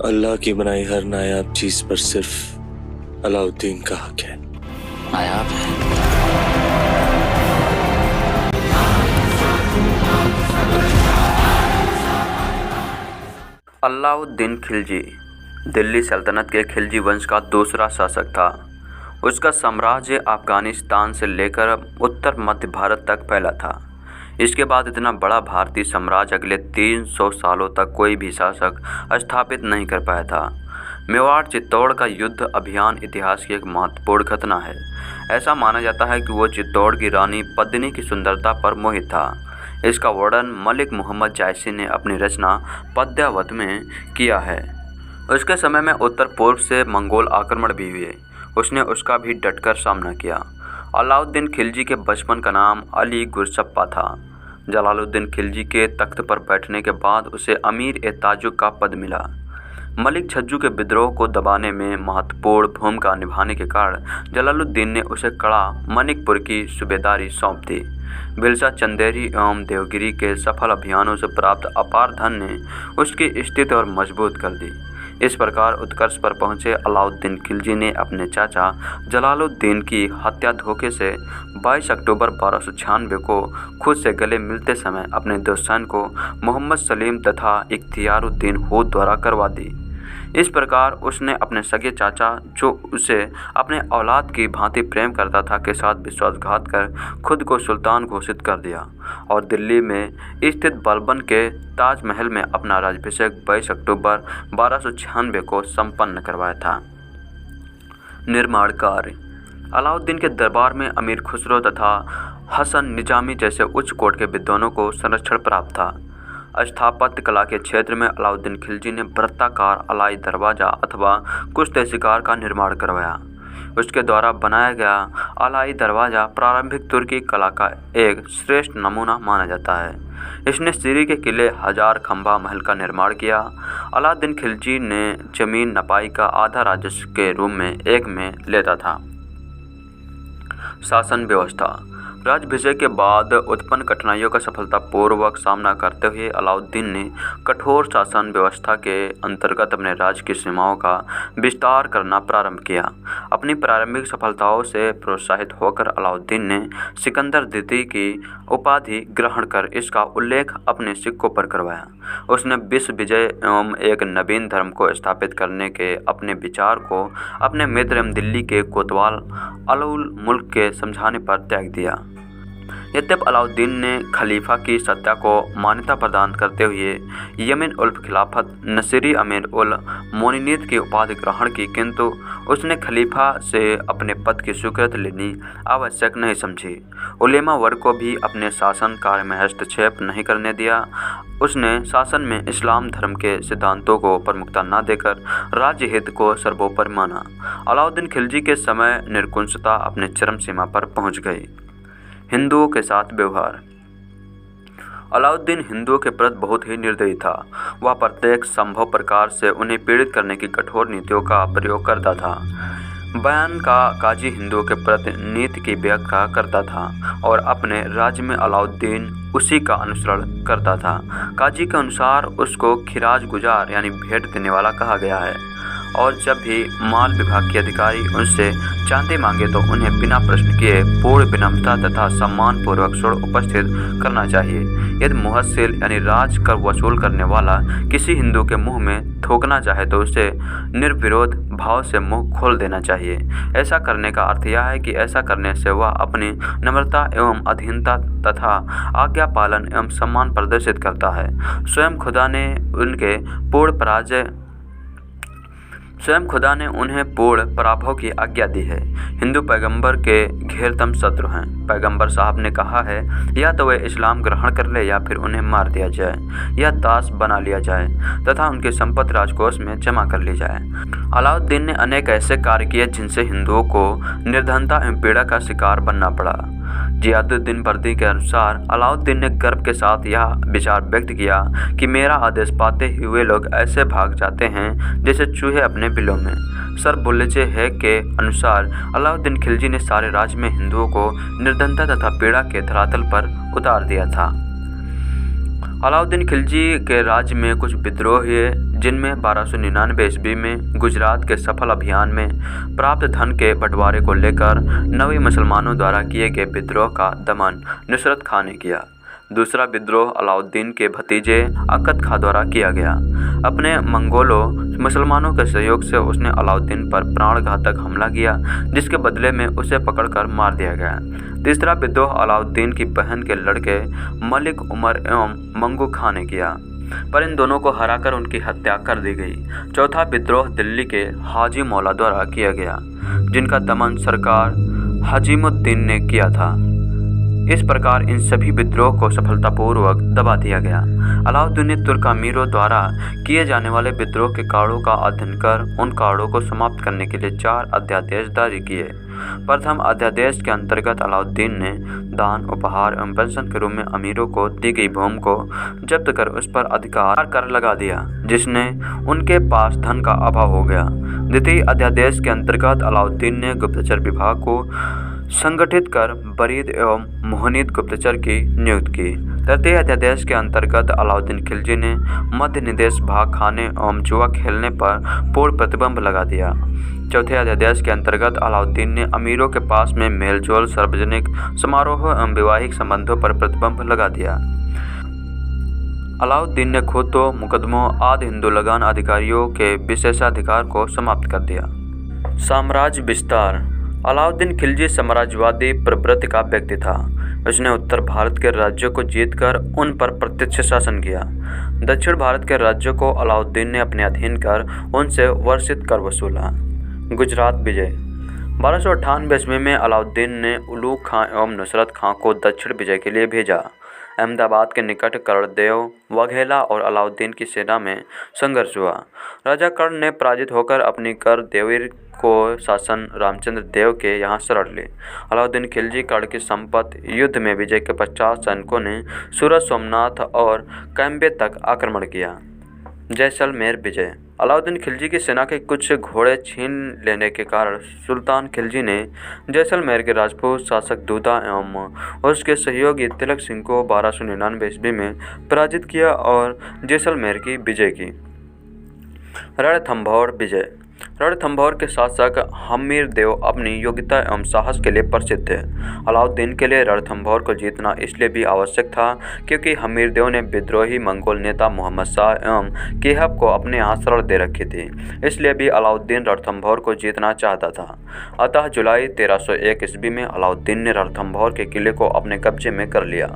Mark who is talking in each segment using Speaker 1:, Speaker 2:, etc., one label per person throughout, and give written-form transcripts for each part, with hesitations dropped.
Speaker 1: अल्लाह की बनाई हर नायाब चीज पर सिर्फ अलाउद्दीन का हक है।
Speaker 2: नायाब है।
Speaker 3: अलाउद्दीन खिलजी दिल्ली सल्तनत के खिलजी वंश का दूसरा शासक था। उसका साम्राज्य अफगानिस्तान से लेकर उत्तर मध्य भारत तक फैला था। इसके बाद इतना बड़ा भारतीय साम्राज्य अगले 300 सालों तक कोई भी शासक स्थापित नहीं कर पाया था। मेवाड़ चित्तौड़ का युद्ध अभियान इतिहास की एक महत्वपूर्ण घटना है। ऐसा माना जाता है कि वो चित्तौड़ की रानी पद्मिनी की सुंदरता पर मोहित था। इसका वर्णन मलिक मोहम्मद जायसी ने अपनी रचना पद्यावत में किया है। उसके समय में उत्तर पूर्व से मंगोल आक्रमण भी हुए। उसने उसका भी डटकर सामना किया। अलाउद्दीन खिलजी के बचपन का नाम अली गुरसप्पा था। जलालुद्दीन खिलजी के तख्त पर बैठने के बाद उसे अमीर ए ताजुक का पद मिला। मलिक छज्जू के विद्रोह को दबाने में महत्वपूर्ण भूमिका निभाने के कारण जलालुद्दीन ने उसे कड़ा मनिकपुर की सूबेदारी सौंप दी। भिलसा, चंदेरी एवं देवगिरी के सफल अभियानों से प्राप्त अपार धन ने उसकी स्थिति और मजबूत कर दी। इस प्रकार उत्कर्ष पर पहुंचे अलाउद्दीन खिलजी ने अपने चाचा जलालुद्दीन की हत्या धोखे से 22 अक्टूबर 1296 को खुद से गले मिलते समय अपने दो सैनिकों मोहम्मद सलीम तथा इख्तियारुद्दीन होद द्वारा करवा दी। इस प्रकार उसने अपने सगे चाचा, जो उसे अपने औलाद की भांति प्रेम करता था, के साथ विश्वासघात कर खुद को सुल्तान घोषित कर दिया और दिल्ली में स्थित बलबन के ताजमहल में अपना राज्याभिषेक 22 अक्टूबर 1296 को संपन्न करवाया था। निर्माण कार्य। अलाउद्दीन के दरबार में अमीर खुसरो तथा हसन निजामी जैसे उच्च कोट के विद्वानों को संरक्षण प्राप्त था। स्थापत्य कला के क्षेत्र में अलाउद्दीन खिलजी ने वृत्ताकार अलाई दरवाज़ा अथवा कुश्ते शिकार का निर्माण करवाया। उसके द्वारा बनाया गया अलाई दरवाज़ा प्रारंभिक तुर्की कला का एक श्रेष्ठ नमूना माना जाता है। इसने सीरी के किले हजार खंभा महल का निर्माण किया। अलाउद्दीन खिलजी ने जमीन नपाई का आधा राजस्व के रूप में एक में लेता था। शासन व्यवस्था। राज्याभिषेक के बाद उत्पन्न कठिनाइयों का सफलतापूर्वक सामना करते हुए अलाउद्दीन ने कठोर शासन व्यवस्था के अंतर्गत अपने राज्य की सीमाओं का विस्तार करना प्रारंभ किया। अपनी प्रारंभिक सफलताओं से प्रोत्साहित होकर अलाउद्दीन ने सिकंदर द्वितीय की उपाधि ग्रहण कर इसका उल्लेख अपने सिक्कों पर करवाया। उसने विश्व विजय एवं एक नवीन धर्म को स्थापित करने के अपने विचार को अपने मित्र एवं दिल्ली के कोतवाल अलउल मुल्क के समझाने पर त्याग दिया। यद्यपि अलाउद्दीन ने खलीफा की सत्ता को मान्यता प्रदान करते हुए यमन उल खिलाफत नसीरी अमीर उल मोमिनीन की उपाधि ग्रहण की, किंतु उसने खलीफा से अपने पद की स्वीकृति लेनी आवश्यक नहीं समझी। उलेमा वर्ग को भी अपने शासन कार्य में हस्तक्षेप नहीं करने दिया। उसने शासन में इस्लाम धर्म के सिद्धांतों को प्रमुखता न देकर राज्य हित को सर्वोपरि माना। अलाउद्दीन खिलजी के समय निरंकुशता अपने चरम सीमा पर पहुंच गई। हिंदुओं के साथ व्यवहार। अलाउद्दीन हिंदुओं के प्रति बहुत ही निर्दयी था। वह प्रत्येक संभव प्रकार से उन्हें पीड़ित करने की कठोर नीतियों का प्रयोग करता था। बयान का काजी हिंदुओं के प्रति नीति की व्याख्या करता था और अपने राज्य में अलाउद्दीन उसी का अनुसरण करता था। काजी के अनुसार उसको खिराज गुजार यानी भेंट देने वाला कहा गया है और जब भी माल विभाग के अधिकारी उनसे चांदी मांगे तो उन्हें बिना प्रश्न किए पूर्ण विनम्रता तथा सम्मानपूर्वक स्वर्ण उपस्थित करना चाहिए। यदि मुहस्सिल यानी राज कर वसूल करने वाला किसी हिंदू के मुंह में थूकना चाहे तो उसे निर्विरोध भाव से मुंह खोल देना चाहिए। ऐसा करने का अर्थ यह है कि ऐसा करने से वह अपनी नम्रता एवं अधीनता तथा आज्ञा पालन एवं सम्मान प्रदर्शित करता है। स्वयं खुदा ने उन्हें पूर्ण पराभव की आज्ञा दी है। हिंदू पैगंबर के घेरतम शत्रु हैं। पैगंबर साहब ने कहा है, या तो वे इस्लाम ग्रहण कर ले या फिर उन्हें मार दिया जाए या दास बना लिया जाए तथा उनकी संपत्ति राजकोष में जमा कर ली जाए। अलाउद्दीन ने अनेक ऐसे कार्य किए जिनसे हिंदुओं को निर्धनता एवं पीड़ा का शिकार बनना पड़ा। जियादुद्दीन बर्दी के अनुसार अलाउद्दीन ने गर्व के साथ यह विचार व्यक्त किया कि मेरा आदेश पाते हुए लोग ऐसे भाग जाते हैं जैसे चूहे अपने बिलों में। सर बुल्लेचे है के अनुसार अलाउद्दीन खिलजी ने सारे राज्य में हिंदुओं को निर्धनता तथा पीड़ा के धरातल पर उतार दिया था। अलाउद्दीन खिलजी के राज्य में कुछ विद्रोह हुए, जिनमें 1299 ईस्वी में गुजरात के सफल अभियान में प्राप्त धन के बंटवारे को लेकर नवी मुसलमानों द्वारा किए गए विद्रोह का दमन नुसरत खां ने किया। दूसरा विद्रोह अलाउद्दीन के भतीजे अकद खां द्वारा किया गया। अपने मंगोलों मुसलमानों के सहयोग से उसने अलाउद्दीन पर प्राणघातक हमला किया, जिसके बदले में उसे पकड़कर मार दिया गया। तीसरा विद्रोह अलाउद्दीन की बहन के लड़के मलिक उमर एवं मंगू खां ने किया, पर इन दोनों को हराकर उनकी हत्या कर दी गई। चौथा विद्रोह दिल्ली के हाजी मौला द्वारा किया गया, जिनका दमन सरकार हजीमुद्दीन ने किया था। इस प्रकार इन सभी विद्रोह को सफलतापूर्वक दबा दिया गया। अलाउद्दीन ने तुर्क अमीरों द्वारा किए जाने वाले विद्रोह के कारणों का अध्ययन कर उन कारणों को समाप्त करने के लिए 4 अध्यादेश जारी किए। प्रथम अध्यादेश के अंतर्गत अलाउद्दीन ने दान, उपहार एवं पेंशन के रूप में अमीरों को दी गई भूमि को जब्त कर उस पर अधिकार कर लगा दिया, जिसने उनके पास धन का अभाव हो गया। द्वितीय अध्यादेश के अंतर्गत अलाउद्दीन ने गुप्तचर विभाग को संगठित कर बरीद एवं मोहनीद गुप्तचर की नियुक्ति की। तृतीय अध्यादेश के अंतर्गत अलाउद्दीन खिलजी ने मध्य निदेश भाग खाने एवं जुआ खेलने पर पूर्ण प्रतिबंध लगा दिया। चौथे अध्यादेश के अंतर्गत अलाउद्दीन ने अमीरों के पास में मेलजोल, सार्वजनिक समारोह एवं वैवाहिक संबंधों पर प्रतिबंध लगा दिया। अलाउद्दीन ने खुद मुकदमों आदि हिंदू लगान अधिकारियों के विशेषाधिकार को समाप्त कर दिया। साम्राज्य विस्तार। अलाउद्दीन खिलजी साम्राज्यवादी प्रवृत्ति का व्यक्ति था। उसने उत्तर भारत के राज्यों को जीतकर उन पर प्रत्यक्ष शासन किया। दक्षिण भारत के राज्यों को अलाउद्दीन ने अपने अधीन कर उनसे वर्षित कर वसूला। गुजरात विजय। 1298 ईस्वी में अलाउद्दीन ने उलूग खां एवं नुसरत खां को दक्षिण विजय के लिए भेजा। अहमदाबाद के निकट कर्णदेव, वाघेला और अलाउद्दीन की सेना में संघर्ष हुआ। राजा कर्ण ने पराजित होकर अपनी कर देवीर को शासन रामचंद्र देव के यहाँ शरण ली। अलाउद्दीन खिलजी कर्ण की संपत्ति युद्ध में विजय के पश्चात सैनिकों ने सूरत, सोमनाथ और कैम्बे तक आक्रमण किया। जैसलमेर विजय। अलाउद्दीन खिलजी की सेना के कुछ घोड़े छीन लेने के कारण सुल्तान खिलजी ने जैसलमेर के राजपूत शासक दूधा एवं उसके सहयोगी तिलक सिंह को 1299 ईस्वी में पराजित किया और जैसलमेर की विजय की। रणथंभौर विजय। रणथंभौर के शासक हमीर देव अपनी योग्यता एवं साहस के लिए प्रसिद्ध थे। अलाउद्दीन के लिए रणथंभौर को जीतना इसलिए भी आवश्यक था क्योंकि हमीर देव ने विद्रोही मंगोल नेता मोहम्मद शाह एवं केहब को अपने यहाँ शरण दे रखी थी। इसलिए भी अलाउद्दीन रणथंभौर को जीतना चाहता था। अतः जुलाई 1301 ईस्वी में अलाउद्दीन ने रणथंभौर के किले को अपने कब्जे में कर लिया।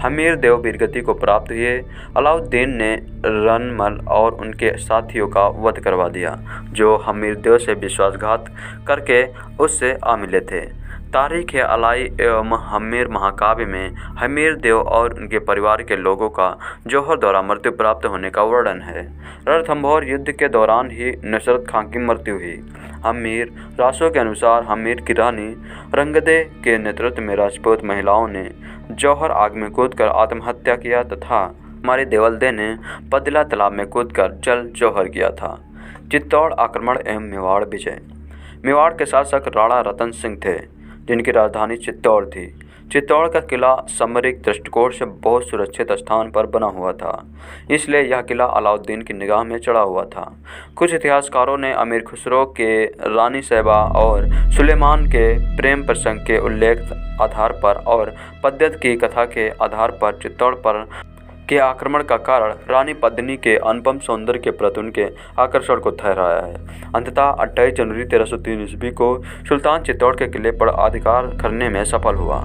Speaker 3: हमीर देव वीरगति को प्राप्त हुए। अलाउद्दीन ने रनमल और उनके साथियों का वध करवा दिया, जो हमीर देव से विश्वासघात करके उससे आ मिले थे। तारीख अलाई एवं हमीर महाकाव्य में हमीर देव और उनके परिवार के लोगों का जौहर द्वारा मृत्यु प्राप्त होने का वर्णन है। रणथंभौर युद्ध के दौरान ही नुसरत खां की मृत्यु हुई। हमीर रासों के अनुसार हमीर की रानी रंगदे के नेतृत्व में राजपूत महिलाओं ने जौहर आग में कूदकर आत्महत्या किया तथा हमारे देवलदे ने पदिला तालाब में कूदकर जल जौहर किया था। चित्तौड़ आक्रमण एवं मेवाड़ विजय। मेवाड़ के शासक राणा रतन सिंह थे, जिनकी राजधानी चित्तौड़ थी। चित्तौड़ का किला सामरिक दृष्टिकोण से बहुत सुरक्षित स्थान पर बना हुआ था, इसलिए यह किला अलाउद्दीन की निगाह में चढ़ा हुआ था। कुछ इतिहासकारों ने अमीर खुसरो के रानी सैबा और सुलेमान के प्रेम प्रसंग के उल्लेख आधार पर और पद्यत की कथा के आधार पर चित्तौड़ पर के आक्रमण का कारण रानी पद्मिनी के अनुपम सौंदर्य के प्रति उनके आकर्षण को ठहराया है। अंततः 28 जनवरी 1303 ईस्वी को सुल्तान चित्तौड़ के किले पर अधिकार करने में सफल हुआ।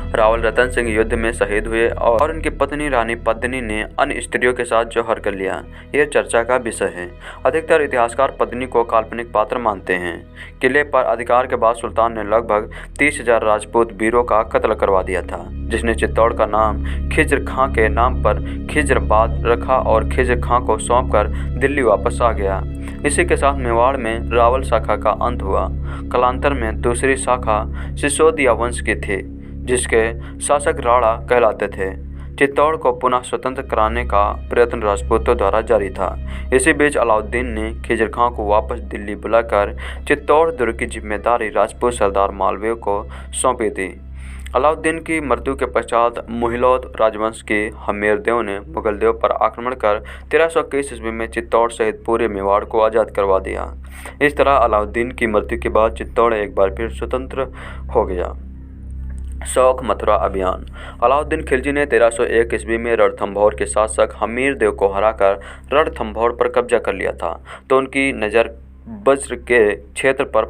Speaker 3: रावल रतन सिंह युद्ध में शहीद हुए और उनकी पत्नी रानी पद्मिनी ने अन्य स्त्रियों के साथ जौहर कर लिया। यह चर्चा का विषय है। अधिकतर इतिहासकार पद्मिनी को काल्पनिक पात्र मानते हैं। किले पर अधिकार के बाद सुल्तान ने लगभग 30,000 राजपूत वीरों का कत्ल करवा दिया था, जिसने चित्तौड़ का नाम खिज्र खां के नाम पर खिज्राबाद रखा और खिज्र खां को सौंपकर दिल्ली वापस आ गया। इसी के साथ मेवाड़ में रावल शाखा का अंत हुआ। कालांतर में दूसरी शाखा सिसोदिया वंश की थी, जिसके शासक राणा कहलाते थे। चित्तौड़ को पुनः स्वतंत्र कराने का प्रयत्न राजपूतों द्वारा जारी था। इसी बीच अलाउद्दीन ने खिज्र खां को वापस दिल्ली बुलाकर चित्तौड़ दुर्ग की जिम्मेदारी राजपूत सरदार मालवीय को सौंपी थी। अलाउद्दीन की मृत्यु के पश्चात मुहिलौद राजवंश के हम्मीरदेव ने मुगलदेव पर आक्रमण कर 1321 ईस्वी में चित्तौड़ सहित पूरे मेवाड़ को आज़ाद करवा दिया। इस तरह अलाउद्दीन की मृत्यु के बाद चित्तौड़ एक बार फिर स्वतंत्र हो गया। शौक मथुरा अभियान। अलाउद्दीन खिलजी ने 1301 ईस्वी में रणथंभौर के शासक हम्मीरदेव को हराकर रणथंभौर पर कब्जा कर लिया था, तो उनकी नज़र ब्रज के क्षेत्र पर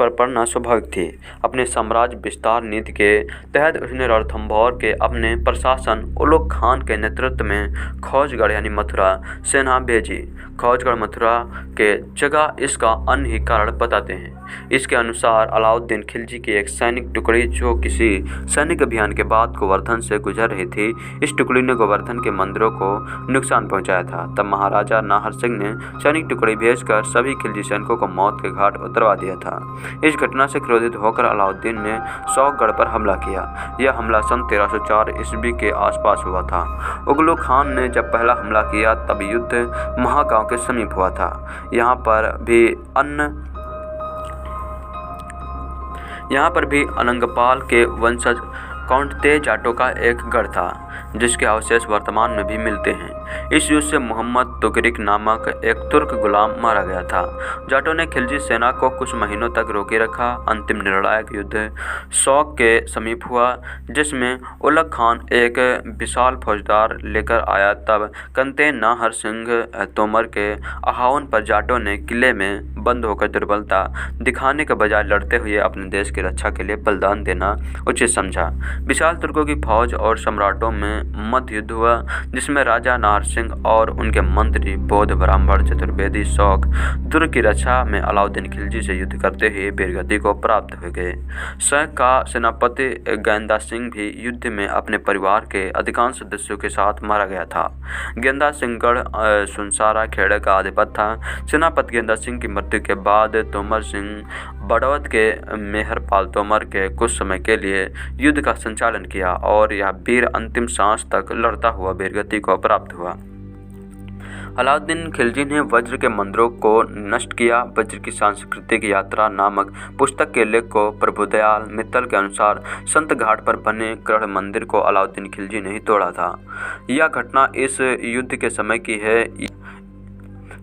Speaker 3: पड़ना स्वाभाविक थी। अपने साम्राज्य विस्तार नीति के तहत उसने रणथंभौर के अपने प्रशासन उलुग खान के नेतृत्व में खौजगढ़ यानी मथुरा सेना भेजी। खौजगढ़ मथुरा के जगह इसका अन्य ही कारण बताते हैं। इसके अनुसार अलाउद्दीन खिलजी की एक सैनिक टुकड़ी जो किसी सैनिक अभियान के बाद गोवर्धन से गुजर रही थी, इस टुकड़ी ने गोवर्धन के मंदिरों को नुकसान पहुंचाया था। तब महाराजा नाहर सिंह ने सैनिक टुकड़ी भेजकर सभी खिलजी सैनिकों को मौत के घाट उतरवा दिया था। इस घटना से क्रोधित होकर अलाउद्दीन ने शौकगढ़ पर हमला किया। यह हमला सन 1304 ईस्वी के आसपास हुआ था। उगलू खान ने जब पहला हमला किया तब युद्ध महागांव के समीप हुआ था। यहाँ पर भी अनंगपाल के वंशज कौंटते जाटों का एक गढ़ था, जिसके अवशेष वर्तमान में भी मिलते हैं। इस युद्ध से मोहम्मद तुगरिक नामक एक तुर्क गुलाम मारा गया था। जाटों ने खिलजी सेना को कुछ महीनों तक रोके रखा। अंतिम निर्णायक युद्ध शौक के समीप हुआ, जिसमें उलग खान एक विशाल फौजदार लेकर आया। तब कंते नाहर सिंह तोमर के आह्वान पर जाटों ने किले में बंद होकर दुर्बलता दिखाने के बजाय लड़ते हुए अपने देश की रक्षा के लिए बलिदान देना उचित समझा। विशाल तुर्कों की फौज और सम्राटों में मध्य युद्ध हुआ, जिसमें राजा नाहर सिंह और उनके मंत्री बौद्ध ब्राह्मण चतुर्वेदी शौक दुर्ग की रक्षा में अलाउद्दीन खिलजी से युद्ध करते हुए वीरगति को प्राप्त हो गए। शौक का सेनापति गेंदा सिंह भी युद्ध में अपने परिवार के अधिकांश सदस्यों के साथ मारा गया था। गेंदा सिंह गढ़ सुनसारा खेड़े का अधिपति था। सेनापति गेंदा सिंह की मृत्यु के बाद तोमर सिंह बड़ौद के मेहरपाल तोमर के कुछ समय के लिए युद्ध का संचालन किया और यह वीर अंतिम सांस तक लड़ता हुआ वीरगति को प्राप्त हुआ। अलाउद्दीन खिलजी ने वज्र के मंदिरों को नष्ट किया। वज्र की सांस्कृतिक यात्रा नामक पुस्तक के लेख को प्रभुदयाल मित्तल के अनुसार संत घाट पर बने गढ़ मंदिर को अलाउद्दीन खिलजी ने ही तोड़ा था। यह घटना इस युद्ध के समय की है।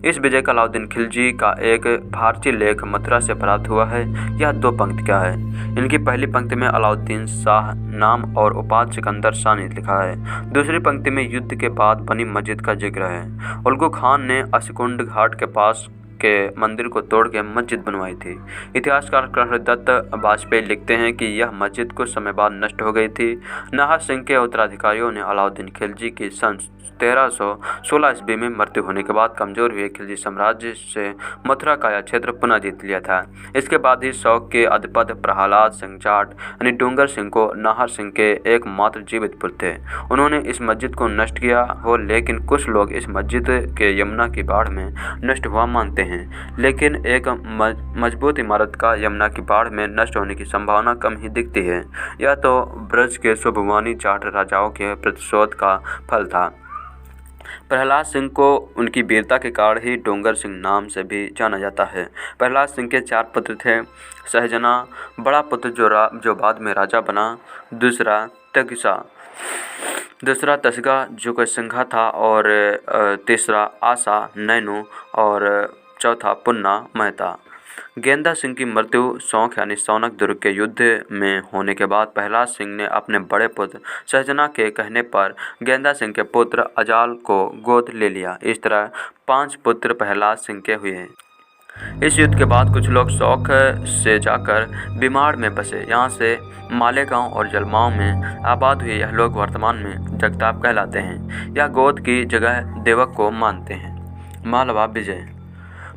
Speaker 3: इस विजय का अलाउद्दीन खिलजी का एक फारसी लेख मथुरा से प्राप्त हुआ है। यह 2 पंक्तियाँ है। इनकी पहली पंक्ति में अलाउद्दीन शाह नाम और उपाधि सिकंदर शाह ने लिखा है। दूसरी पंक्ति में युद्ध के बाद बनी मस्जिद का जिक्र है। उलगू खान ने अस्कुंड घाट के पास के मंदिर को तोड़ के मस्जिद बनवाई थी। इतिहासकार कृष्णदत्त वाजपेयी लिखते हैं कि यह मस्जिद कुछ समय बाद नष्ट हो गई थी। नाहर सिंह के उत्तराधिकारियों ने अलाउद्दीन खिलजी की सन 1316 ईस्वी में मृत्यु होने के बाद कमजोर हुए खिलजी साम्राज्य से मथुरा का यह क्षेत्र पुनः जीत लिया था। इसके बाद ही शौक के अधिपति प्रहलाद सिंह जाट यानी डूंगर सिंह को नाहर सिंह के एकमात्र जीवित पुत्र थे। उन्होंने इस मस्जिद को नष्ट किया हो, लेकिन कुछ लोग इस मस्जिद के यमुना की बाढ़ में नष्ट हुआ मानते हैं। लेकिन एक मजबूत इमारत का यमुना की बाढ़ में नष्ट होने की संभावना कम ही दिखती है। यह तो ब्रज के स्वाभिमानी जाट राजाओं के प्रतिशोध का फल था। प्रहलाद सिंह को उनकी वीरता के कारण ही डोंगर सिंह नाम से भी जाना जाता है। प्रहलाद सिंह के 4 पुत्र थे। सहजना बड़ा पुत्र जो बाद में राजा बना, दूसरा तसगा जो कोई सिंघा था, और तीसरा आशा नैनू, और चौथा पुन्ना मेहता। गेंदा सिंह की मृत्यु शौक यानी सौनक दुर्ग के युद्ध में होने के बाद प्रहलाद सिंह ने अपने बड़े पुत्र सहजना के कहने पर गेंदा सिंह के पुत्र अजाल को गोद ले लिया। इस तरह 5 पुत्र प्रहलाद सिंह के हुए। इस युद्ध के बाद कुछ लोग शौक से जाकर बिमाड़ में बसे। यहाँ से मालेगांव और जलमांव में आबाद हुए यह लोग वर्तमान में जगताप कहलाते हैं। यह गोद की जगह देवक को मानते हैं। मालवा विजय।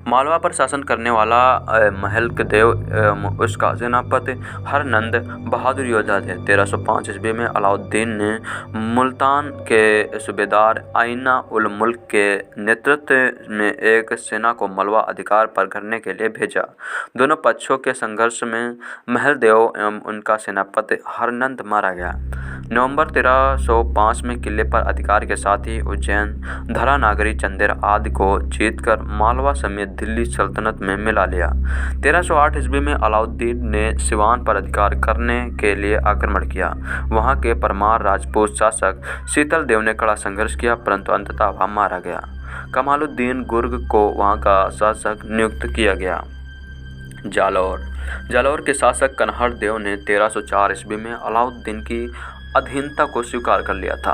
Speaker 3: मालवा पर शासन करने वाला महलकदेव उसका सेनापति हरनंद बहादुर योद्धा थे। 1305 ईस्वी में अलाउद्दीन ने मुल्तान के सूबेदार आइना उल मुल्क के नेतृत्व में एक सेना को मलवा अधिकार पर करने के लिए भेजा। दोनों पक्षों के संघर्ष में महलदेव एवं उनका सेनापति हरनंद मारा गया। नवंबर 1305 में किले पर अधिकार के साथ ही उज्जैन, धरानागरी, चंदेर आदि को जीतकर मालवा समेत दिल्ली सल्तनत में मिला लिया। 1308 ईस्वी में अलाउद्दीन ने सिवान पर अधिकार करने के लिए आक्रमण किया। वहां के परमार राजपूत शासक शीतल देव ने कड़ा संघर्ष किया, परंतु अंततः वह मारा गया। कमालुद्दीन गुर्ग को वहां का शासक नियुक्त किया गया। जालौर के शासक कन्हड़ देव ने 1304 ईस्वी में अलाउद्दीन की अधीनता को स्वीकार कर लिया था,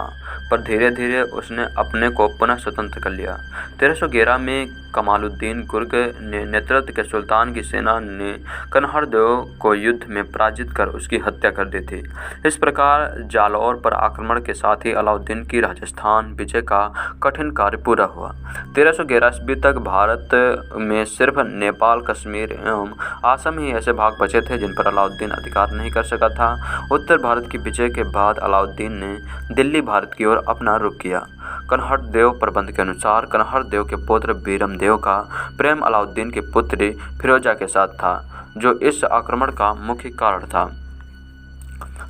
Speaker 3: पर धीरे धीरे उसने अपने को पुनः स्वतंत्र कर लिया। 1311 में कमालुद्दीन गुर्ग ने नेतृत्व के सुल्तान की सेना ने कन्हड़ देव को युद्ध में पराजित कर उसकी हत्या कर दी थी। इस प्रकार जालौर पर आक्रमण के साथ ही अलाउद्दीन की राजस्थान विजय का कठिन कार्य पूरा हुआ। 1311 ईस्वी तक भारत में सिर्फ नेपाल, कश्मीर एवं आसम ही ऐसे भाग बचे थे जिन पर अलाउद्दीन अधिकार नहीं कर सका था। उत्तर भारत की विजय के बाद अलाउद्दीन ने दिल्ली भारत की ओर अपना रुख किया। कन्हड़ देव प्रबंध के अनुसार कन्हड़ देव के पुत्र बीरम देव का प्रेम अलाउद्दीन की पुत्री फिरोजा के साथ था, जो इस आक्रमण का मुख्य कारण था।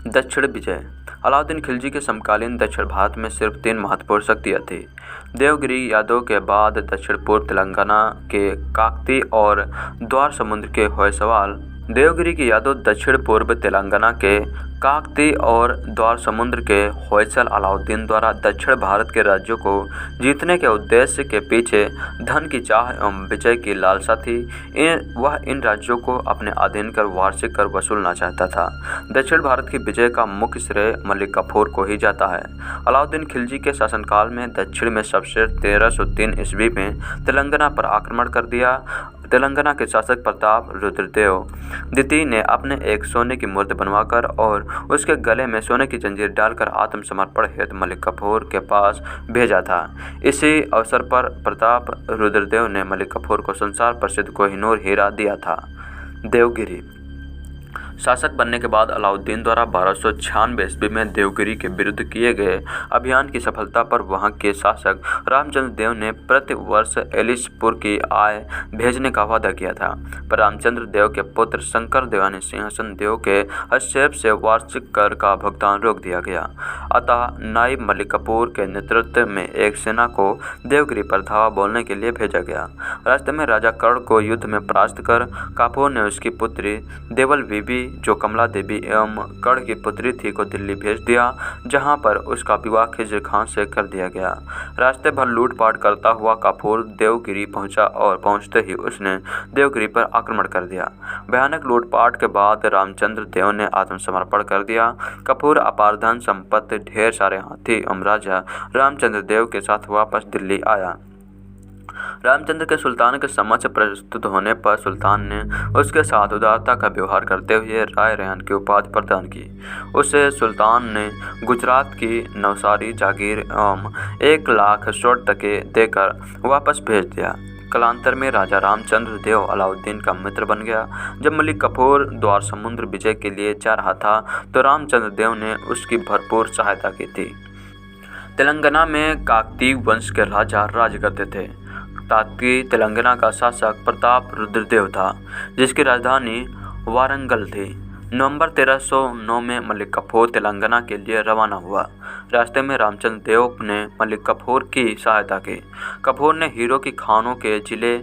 Speaker 3: दक्षिण विजय। अलाउद्दीन खिलजी के समकालीन दक्षिण भारत में सिर्फ 3 महत्वपूर्ण शक्तियाँ थीं। देवगिरी यादव के बाद दक्षिण पूर्व तेलंगाना के काकती और द्वार समुद्र के होयसवाल। देवगिरी के यादव दक्षिण पूर्व तेलंगाना के काकती और द्वार समुद्र के होयसल अलाउद्दीन द्वारा दक्षिण भारत के राज्यों को जीतने के उद्देश्य के पीछे धन की चाह एवं विजय की लालसा थी। वह इन राज्यों को अपने अधीन कर वार्षिक कर वसूलना चाहता था। दक्षिण भारत की विजय का मुख्य श्रेय मलिक काफूर को ही जाता है। अलाउद्दीन खिलजी के शासनकाल में दक्षिण में सबसे 1303 ईस्वी में तेलंगाना पर आक्रमण कर दिया। तेलंगाना के शासक प्रताप रुद्रदेव द्वितीय ने अपने एक सोने की मूर्ति बनवाकर और उसके गले में सोने की जंजीर डालकर आत्मसमर्पण हेतु मलिक काफूर के पास भेजा था। इसी अवसर पर प्रताप रुद्रदेव ने मलिक काफूर को संसार प्रसिद्ध कोहिनूर हीरा दिया था। देवगिरी। शासक बनने के बाद अलाउद्दीन द्वारा 1296 ईस्वी में देवगिरी के विरुद्ध किए गए अभियान की सफलता पर वहां के शासक रामचंद्र देव ने प्रति वर्ष एलिसपुर की आय भेजने का वादा किया था, पर रामचंद्र देव के पुत्र शंकर देवानी सिंहासन देव के हस्तक्षेप से वार्षिक कर का भुगतान रोक दिया गया। अतः नायब मलिक काफूर के नेतृत्व में एक सेना को देवगिरी पर धावा बोलने के लिए भेजा गया। रास्ते में राजा कर्ण को युद्ध में परास्त कर काफूर ने उसकी पुत्री देवल बीबी, जो कमला देवी एवं कर्ण की पुत्री थी, को दिल्ली भेज दिया, जहां पर उसका विवाह खिज़र खान से कर दिया गया। रास्ते भर लूटपाट करता हुआ काफूर देवगिरी पहुंचा और पहुंचते ही उसने देवगिरी पर आक्रमण कर दिया। भयानक लूटपाट के बाद रामचंद्र देव ने आत्मसमर्पण कर दिया। काफूर अपार धन संपत्ति, ढेर सारे हाथी एवं राजा रामचंद्र देव के साथ वापस दिल्ली आया। रामचंद्र के सुल्तान के समक्ष प्रस्तुत होने पर सुल्तान ने उसके साथ उदारता का व्यवहार करते हुए राय रेहान की उपाधि प्रदान की। उसे सुल्तान ने गुजरात की नवसारी जागीर एवं 1 लाख स्वर्ण तके देकर वापस भेज दिया। कालांतर में राजा रामचंद्र देव अलाउद्दीन का मित्र बन गया। जब मलिक काफूर द्वार समुद्र विजय के लिए जा रहा था तो रामचंद्र देव ने उसकी भरपूर सहायता की थी। तेलंगाना में काकतीय वंश के राजा राज करते थे। काकतीय तेलंगाना का शासक प्रताप रुद्रदेव था, जिसकी राजधानी वारंगल थी। नवंबर 1309 में मलिक काफूर तेलंगाना के लिए रवाना हुआ। रास्ते में रामचंद्र देव ने मलिक काफूर की सहायता की। काफूर ने हीरो की खानों के जिले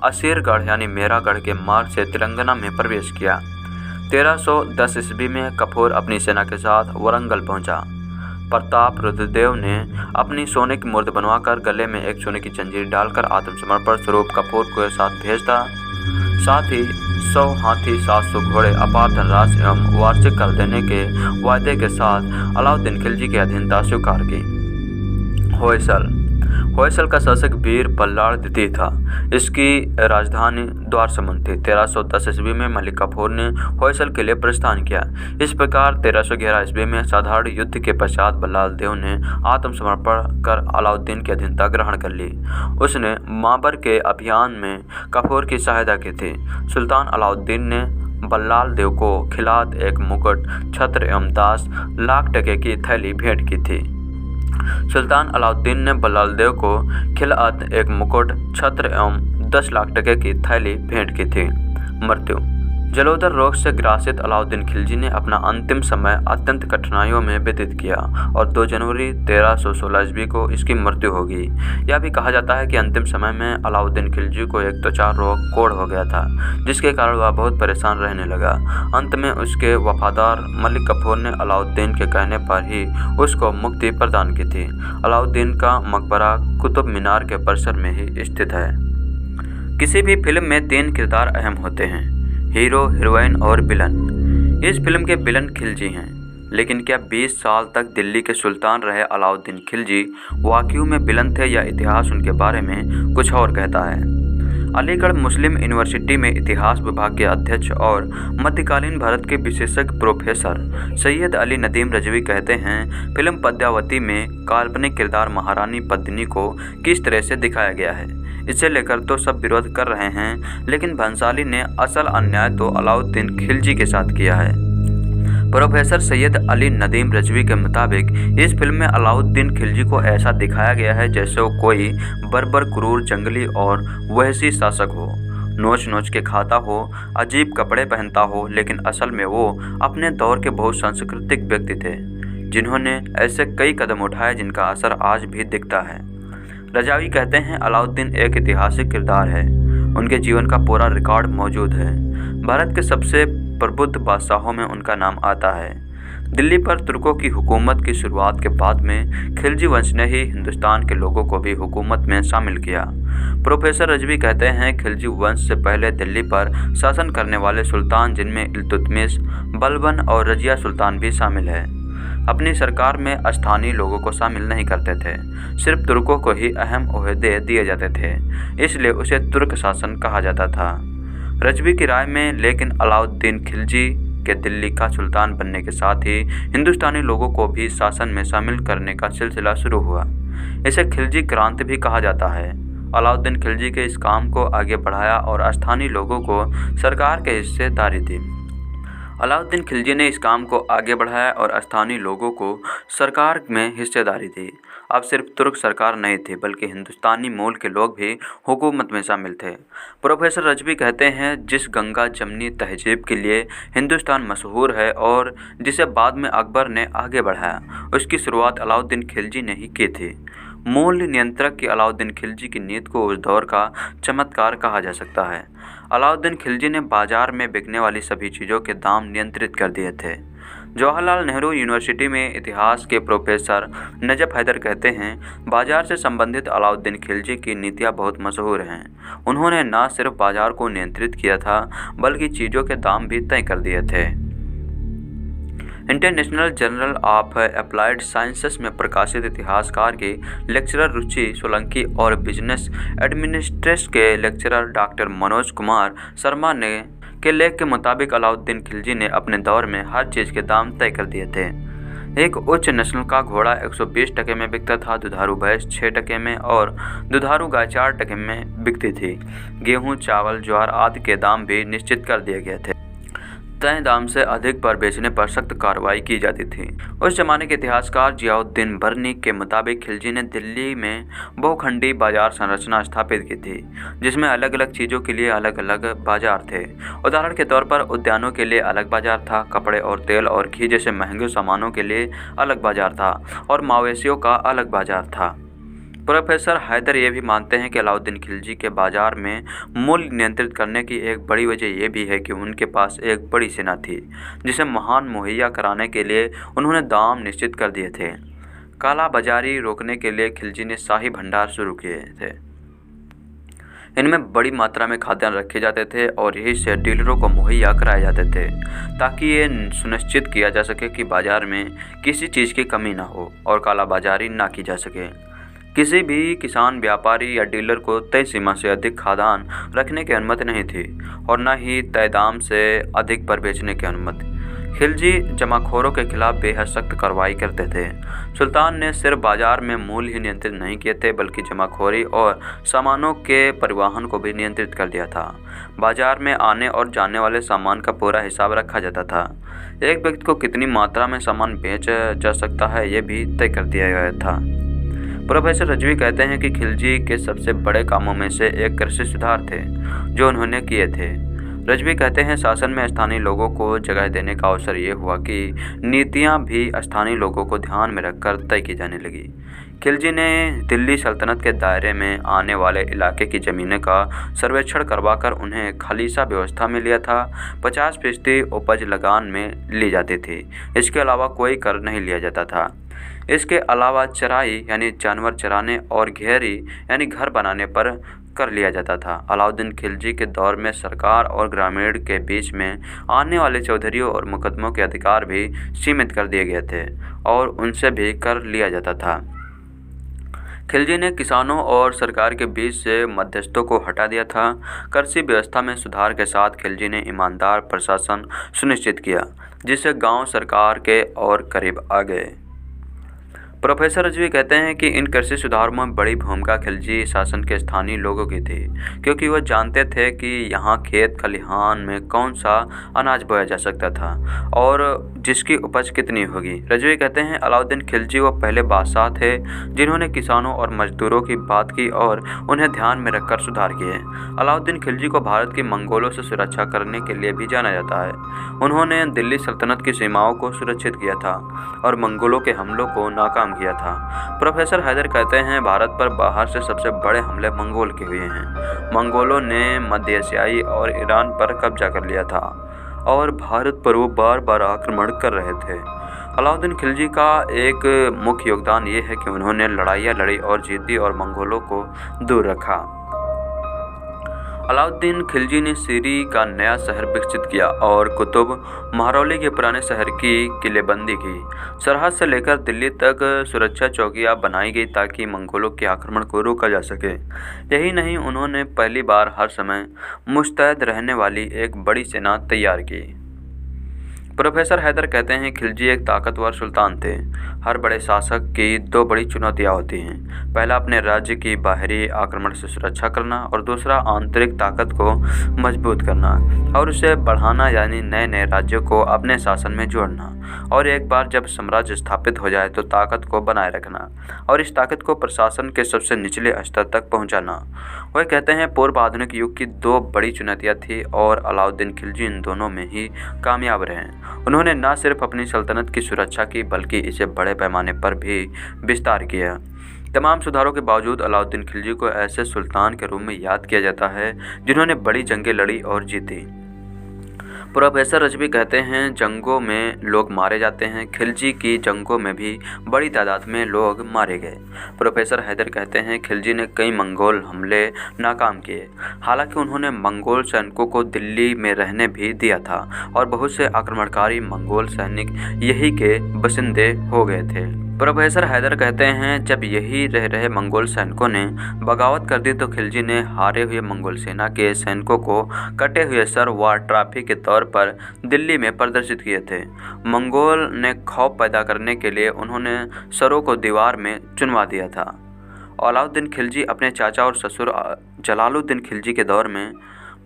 Speaker 3: असीरगढ़ यानी मेरागढ़ के मार्ग से तेलंगाना में प्रवेश किया। 1310 ईस्वी में काफूर अपनी सेना के साथ वारंगल पहुंचा। प्रताप रुद्रदेव ने अपनी सोने की मूर्ति बनवाकर गले में एक सोने की जंजीर डालकर आत्मसमर्पण स्वरूप काफूर के साथ भेजता। साथ ही 100 हाथी, 700 घोड़े, अपार धनराशि एवं वार्षिक कर देने के वायदे के साथ अलाउद्दीन खिलजी की अधीनता स्वीकार की। होयसल का शासक वीर बल्लाल द्वितीय था। इसकी राजधानी द्वार समुद्र थी। 1310 ईस्वी में मलिक काफूर ने होयसल के लिए प्रस्थान किया। इस प्रकार 1311 ईस्वी में साधारण युद्ध के पश्चात बल्लाल देव ने आत्मसमर्पण कर अलाउद्दीन की अधीनता ग्रहण कर ली। उसने माबर के अभियान में काफूर की सहायता की थी। सुल्तान अलाउद्दीन ने बल्लाल देव को खिलात एक मुकुट, छत्र एवं 10 लाख टके की थैली भेंट की थी। सुल्तान अलाउद्दीन ने बल्लाल देव को खिलात एक मुकुट, छत्र एवं 10 लाख टके की थैली भेंट की थी। मृत्यु। जलोदर रोग से ग्रासित अलाउद्दीन खिलजी ने अपना अंतिम समय अत्यंत कठिनाइयों में व्यतीत किया और 2 जनवरी 1316 ईस्वी को इसकी मृत्यु हो गई। यह भी कहा जाता है कि अंतिम समय में अलाउद्दीन खिलजी को एक त्वचा रोग कोढ़ हो गया था, जिसके कारण वह बहुत परेशान रहने लगा। अंत में उसके वफादार मलिक कफूर ने अलाउद्दीन के कहने पर ही उसको मुक्ति प्रदान की थी। अलाउद्दीन का मकबरा कुतुब मीनार के परिसर में ही स्थित है। किसी भी फिल्म में 3 किरदार अहम होते हैं, हीरो, हीरोइन और विलन। इस फिल्म के विलन खिलजी हैं, लेकिन क्या 20 साल तक दिल्ली के सुल्तान रहे अलाउद्दीन खिलजी वाकई में विलन थे या इतिहास उनके बारे में कुछ और कहता है? अलीगढ़ मुस्लिम यूनिवर्सिटी में इतिहास विभाग के अध्यक्ष और मध्यकालीन भारत के विशेषज्ञ प्रोफेसर सैयद अली नदीम रजवी कहते हैं, फिल्म पद्मावती में काल्पनिक किरदार महारानी पद्मिनी को किस तरह से दिखाया गया है, इसे लेकर तो सब विरोध कर रहे हैं, लेकिन भंसाली ने असल अन्याय तो अलाउद्दीन खिलजी के साथ किया है। प्रोफेसर सैयद अली नदीम रजवी के मुताबिक इस फिल्म में अलाउद्दीन खिलजी को ऐसा दिखाया गया है जैसे वो कोई बर्बर, क्रूर, जंगली और वहशी शासक हो, नोच नोच के खाता हो, अजीब कपड़े पहनता हो, लेकिन असल में वो अपने दौर के बहुत सांस्कृतिक व्यक्ति थे, जिन्होंने ऐसे कई कदम उठाए जिनका असर आज भी दिखता है। रजावी कहते हैं, अलाउद्दीन एक ऐतिहासिक किरदार है, उनके जीवन का पूरा रिकॉर्ड मौजूद है। भारत के सबसे प्रबुद्ध बादशाहों में उनका नाम आता है। दिल्ली पर तुर्कों की हुकूमत की शुरुआत के बाद में खिलजी वंश ने ही हिंदुस्तान के लोगों को भी हुकूमत में शामिल किया। प्रोफेसर रजवी कहते हैं, खिलजी वंश से पहले दिल्ली पर शासन करने वाले सुल्तान, जिनमें इल्तुतमिश, बलबन और रजिया सुल्तान भी शामिल है, अपनी सरकार में स्थानीय लोगों को शामिल नहीं करते थे, सिर्फ तुर्कों को ही अहम ओहदे दिए जाते थे, इसलिए उसे तुर्क शासन कहा जाता था। रजवी की राय में लेकिन अलाउद्दीन खिलजी के दिल्ली का सुल्तान बनने के साथ ही हिंदुस्तानी लोगों को भी शासन में शामिल करने का सिलसिला शुरू हुआ। इसे खिलजी क्रांति भी कहा जाता है। अलाउद्दीन खिलजी के इस काम को आगे बढ़ाया और स्थानीय लोगों को सरकार के हिस्सेदारी दी। अलाउद्दीन खिलजी ने इस काम को आगे बढ़ाया और स्थानीय लोगों को सरकार में हिस्सेदारी दी। अब सिर्फ तुर्क सरकार नहीं थी, बल्कि हिंदुस्तानी मूल के लोग भी हुकूमत में शामिल थे। प्रोफेसर रजवी कहते हैं, जिस गंगा जमनी तहजीब के लिए हिंदुस्तान मशहूर है और जिसे बाद में अकबर ने आगे बढ़ाया, उसकी शुरुआत अलाउद्दीन खिलजी ने ही की थी। मूल्य नियंत्रक की अलाउद्दीन खिलजी की नीति को उस दौर का चमत्कार कहा जा सकता है। अलाउद्दीन खिलजी ने बाजार में बिकने वाली सभी चीज़ों के दाम नियंत्रित कर दिए थे। जवाहरलाल नेहरू यूनिवर्सिटी में इतिहास के प्रोफेसर नजफ हैदर कहते हैं, बाजार से संबंधित अलाउद्दीन खिलजी की नीतियाँ बहुत मशहूर हैं। उन्होंने न सिर्फ बाजार को नियंत्रित किया था, बल्कि चीज़ों के दाम भी तय कर दिए थे। International journal of applied sciences में प्रकाशित इतिहासकार के लेक्चरर रुचि सोलंकी और बिजनेस एडमिनिस्ट्रेशन के लेक्चरर डॉक्टर मनोज कुमार शर्मा ने के लेख के मुताबिक अलाउद्दीन खिलजी ने अपने दौर में हर चीज़ के दाम तय कर दिए थे। एक उच्च नस्ल का घोड़ा 120 टके में बिकता था, दुधारू भैंस 6 टके में और दुधारू गाय 4 टके में बिकती थी। गेहूँ, चावल, ज्वार आदि के दाम भी निश्चित कर दिए गए थे। तय दाम से अधिक पर बेचने पर सख्त कार्रवाई की जाती थी। उस जमाने के इतिहासकार जियाउद्दीन बर्नी के मुताबिक खिलजी ने दिल्ली में बहुखंडी बाजार संरचना स्थापित की थी, जिसमें अलग अलग चीज़ों के लिए अलग अलग बाजार थे। उदाहरण के तौर पर उद्यानों के लिए अलग बाजार था, कपड़े और तेल और घी जैसे महंगे सामानों के लिए अलग बाजार था और मवेशियों का अलग बाजार था। प्रोफेसर हैदर ये भी मानते हैं कि अलाउद्दीन खिलजी के बाजार में मूल्य नियंत्रित करने की एक बड़ी वजह यह भी है कि उनके पास एक बड़ी सेना थी, जिसे महान मुहैया कराने के लिए उन्होंने दाम निश्चित कर दिए थे। काला बाजारी रोकने के लिए खिलजी ने शाही भंडार शुरू किए थे। इनमें बड़ी मात्रा में खाद्यान्न रखे जाते थे और यही से डीलरों को मुहैया कराए जाते थे, ताकि ये सुनिश्चित किया जा सके कि बाजार में किसी चीज़ की कमी ना हो और काला बाजारी ना की जा सके। किसी भी किसान, व्यापारी या डीलर को तय सीमा से अधिक खाद्यान्न रखने की अनुमति नहीं थी और न ही तय दाम से अधिक पर बेचने की अनुमति। खिलजी जमाखोरों के खिलाफ बेहद सख्त कार्रवाई करते थे। सुल्तान ने सिर्फ बाजार में मूल्य ही नियंत्रित नहीं किए थे, बल्कि जमाखोरी और सामानों के परिवहन को भी नियंत्रित कर दिया था। बाजार में आने और जाने वाले सामान का पूरा हिसाब रखा जाता था। एक व्यक्ति को कितनी मात्रा में सामान बेचा जा सकता है, ये भी तय कर दिया गया था। प्रोफेसर रजवी कहते हैं कि खिलजी के सबसे बड़े कामों में से एक कृषि सुधार थे जो उन्होंने किए थे। रजवी कहते हैं शासन में स्थानीय लोगों को जगह देने का अवसर ये हुआ कि नीतियां भी स्थानीय लोगों को ध्यान में रखकर तय की जाने लगी। खिलजी ने दिल्ली सल्तनत के दायरे में आने वाले इलाके की ज़मीनें का सर्वेक्षण करवाकर उन्हें खालिसा व्यवस्था में लिया था। 50% उपज लगान में ली जाती थी। इसके अलावा कोई कर नहीं लिया जाता था। इसके अलावा चराई यानी जानवर चराने और घेरी यानी घर बनाने पर कर लिया जाता था। अलाउद्दीन खिलजी के दौर में सरकार और ग्रामीण के बीच में आने वाले चौधरियों और मुकदमों के अधिकार भी सीमित कर दिए गए थे और उनसे भी कर लिया जाता था। खिलजी ने किसानों और सरकार के बीच से मध्यस्थों को हटा दिया था। कृषि व्यवस्था में सुधार के साथ खिलजी ने ईमानदार प्रशासन सुनिश्चित किया, जिससे गांव सरकार के और करीब आ गए। प्रोफेसर रजवी कहते हैं कि इन कृषि सुधारों में बड़ी भूमिका खिलजी शासन के स्थानीय लोगों की थी, क्योंकि वह जानते थे कि यहाँ खेत खलिहान में कौन सा अनाज बोया जा सकता था और जिसकी उपज कितनी होगी। रजवी कहते हैं अलाउद्दीन खिलजी वो पहले बादशाह थे जिन्होंने किसानों और मजदूरों की बात की और उन्हें ध्यान में रखकर सुधार किए। अलाउद्दीन खिलजी को भारत की मंगोलों से सुरक्षा करने के लिए भी जाना जाता है। उन्होंने दिल्ली सल्तनत की सीमाओं को सुरक्षित किया था और मंगोलों के हमलों को नाकाम किया था। प्रोफेसर हैदर कहते हैं भारत पर बाहर से सबसे बड़े हमले मंगोल के हुए हैं। मंगोलों ने मध्य एशियाई और ईरान पर कब्जा कर लिया था और भारत पर वो बार बार आक्रमण कर रहे थे। अलाउद्दीन खिलजी का एक मुख्य योगदान ये है कि उन्होंने लड़ाइयाँ लड़ी और जीती और मंगोलों को दूर रखा। अलाउद्दीन खिलजी ने सीरी का नया शहर विकसित किया और कुतुब महरौली के पुराने शहर की किलेबंदी की। सरहद से लेकर दिल्ली तक सुरक्षा चौकियां बनाई गई ताकि मंगोलों के आक्रमण को रोका जा सके। यही नहीं, उन्होंने पहली बार हर समय मुस्तैद रहने वाली एक बड़ी सेना तैयार की। प्रोफेसर हैदर कहते हैं खिलजी एक ताकतवर सुल्तान थे। हर बड़े शासक की दो बड़ी चुनौतियां होती हैं। पहला अपने राज्य की बाहरी आक्रमण से सुरक्षा करना और दूसरा आंतरिक ताकत को मजबूत करना और उसे बढ़ाना, यानी नए नए राज्यों को अपने शासन में जोड़ना और एक बार जब साम्राज्य स्थापित हो जाए तो ताकत को बनाए रखना और इस ताकत को प्रशासन के सबसे निचले स्तर तक पहुंचाना। वह कहते हैं पूर्व आधुनिक युग की दो बड़ी चुनौतियां थी और अलाउद्दीन खिलजी इन दोनों में ही कामयाब रहे। उन्होंने न सिर्फ अपनी सल्तनत की सुरक्षा की बल्कि इसे बड़े पैमाने पर भी विस्तार किया। तमाम सुधारों के बावजूद अलाउद्दीन खिलजी को ऐसे सुल्तान के रूप में याद किया जाता है जिन्होंने बड़ी जंगें लड़ी और जीती। प्रोफेसर रजवी कहते हैं जंगों में लोग मारे जाते हैं, खिलजी की जंगों में भी बड़ी तादाद में लोग मारे गए। प्रोफेसर हैदर कहते हैं खिलजी ने कई मंगोल हमले नाकाम किए, हालांकि उन्होंने मंगोल सैनिकों को दिल्ली में रहने भी दिया था और बहुत से आक्रमणकारी मंगोल सैनिक यही के बसिंदे हो गए थे। प्रोफेसर हैदर कहते हैं जब यही रह रहे मंगोल सैनिकों ने बगावत कर दी तो खिलजी ने हारे हुए मंगोल सेना के सैनिकों को कटे हुए सर व ट्रॉफी के तौर पर दिल्ली में प्रदर्शित किए थे। मंगोल ने खौफ पैदा करने के लिए उन्होंने सरों को दीवार में चुनवा दिया था। अलाउद्दीन खिलजी अपने चाचा और ससुर जलालुद्दीन खिलजी के दौर में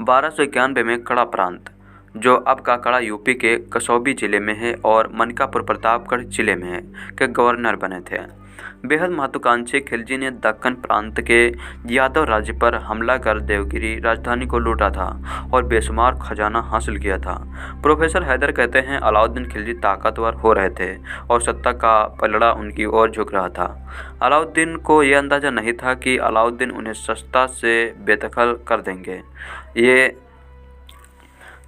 Speaker 3: 1291 में कड़ा प्रांत, जो अब का कड़ा यूपी के कसौबी जिले में है और मनकापुर प्रतापगढ़ जिले में है, के गवर्नर बने थे। बेहद महत्वाकांक्षी खिलजी ने दक्कन प्रांत के यादव राज्य पर हमला कर देवगिरी राजधानी को लूटा था और बेशुमार खजाना हासिल किया था। प्रोफेसर हैदर कहते हैं अलाउद्दीन खिलजी ताकतवर हो रहे थे और सत्ता का पलड़ा उनकी ओर झुक रहा था। अलाउद्दीन को यह अंदाज़ा नहीं था कि अलाउद्दीन उन्हें सत्ता से बेदखल कर देंगे।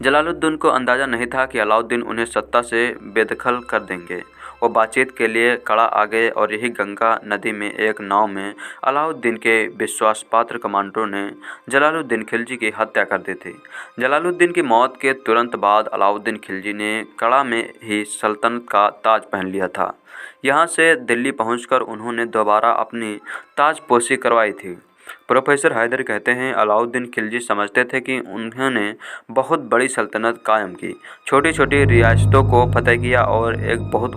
Speaker 3: जलालुद्दीन को अंदाज़ा नहीं था कि अलाउद्दीन उन्हें सत्ता से बेदखल कर देंगे। वो बातचीत के लिए कड़ा आ गए और यही गंगा नदी में एक नाव में अलाउद्दीन के विश्वासपात्र कमांडरों ने जलालुद्दीन खिलजी की हत्या कर दी थी। जलालुद्दीन की मौत के तुरंत बाद अलाउद्दीन खिलजी ने कड़ा में ही सल्तनत का ताज पहन लिया था। यहाँ से दिल्ली पहुंचकर उन्होंने दोबारा अपनी ताजपोशी करवाई थी। प्रोफेसर हैदर कहते हैं अलाउद्दीन खिलजी समझते थे कि उन्होंने बहुत बड़ी सल्तनत कायम की, छोटी छोटी रियासतों को फतह किया और एक बहुत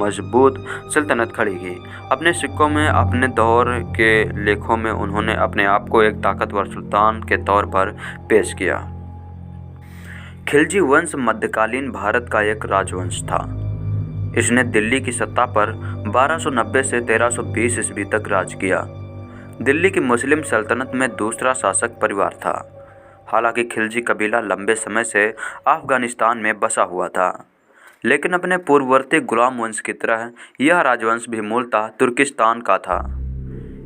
Speaker 3: मजबूत सल्तनत खड़ी की। अपने सिक्कों में, अपने दौर के लेखों में उन्होंने अपने आप को एक ताकतवर सुल्तान के तौर पर पेश किया। खिलजी वंश मध्यकालीन भारत का एक राजवंश था। इसने दिल्ली की सत्ता पर 1290 से 1320 ईस्वी तक राज किया। दिल्ली की मुस्लिम सल्तनत में दूसरा शासक परिवार था। हालांकि खिलजी कबीला लंबे समय से अफगानिस्तान में बसा हुआ था, लेकिन अपने पूर्ववर्ती गुलाम वंश की तरह यह राजवंश भी मूलतः तुर्किस्तान का था।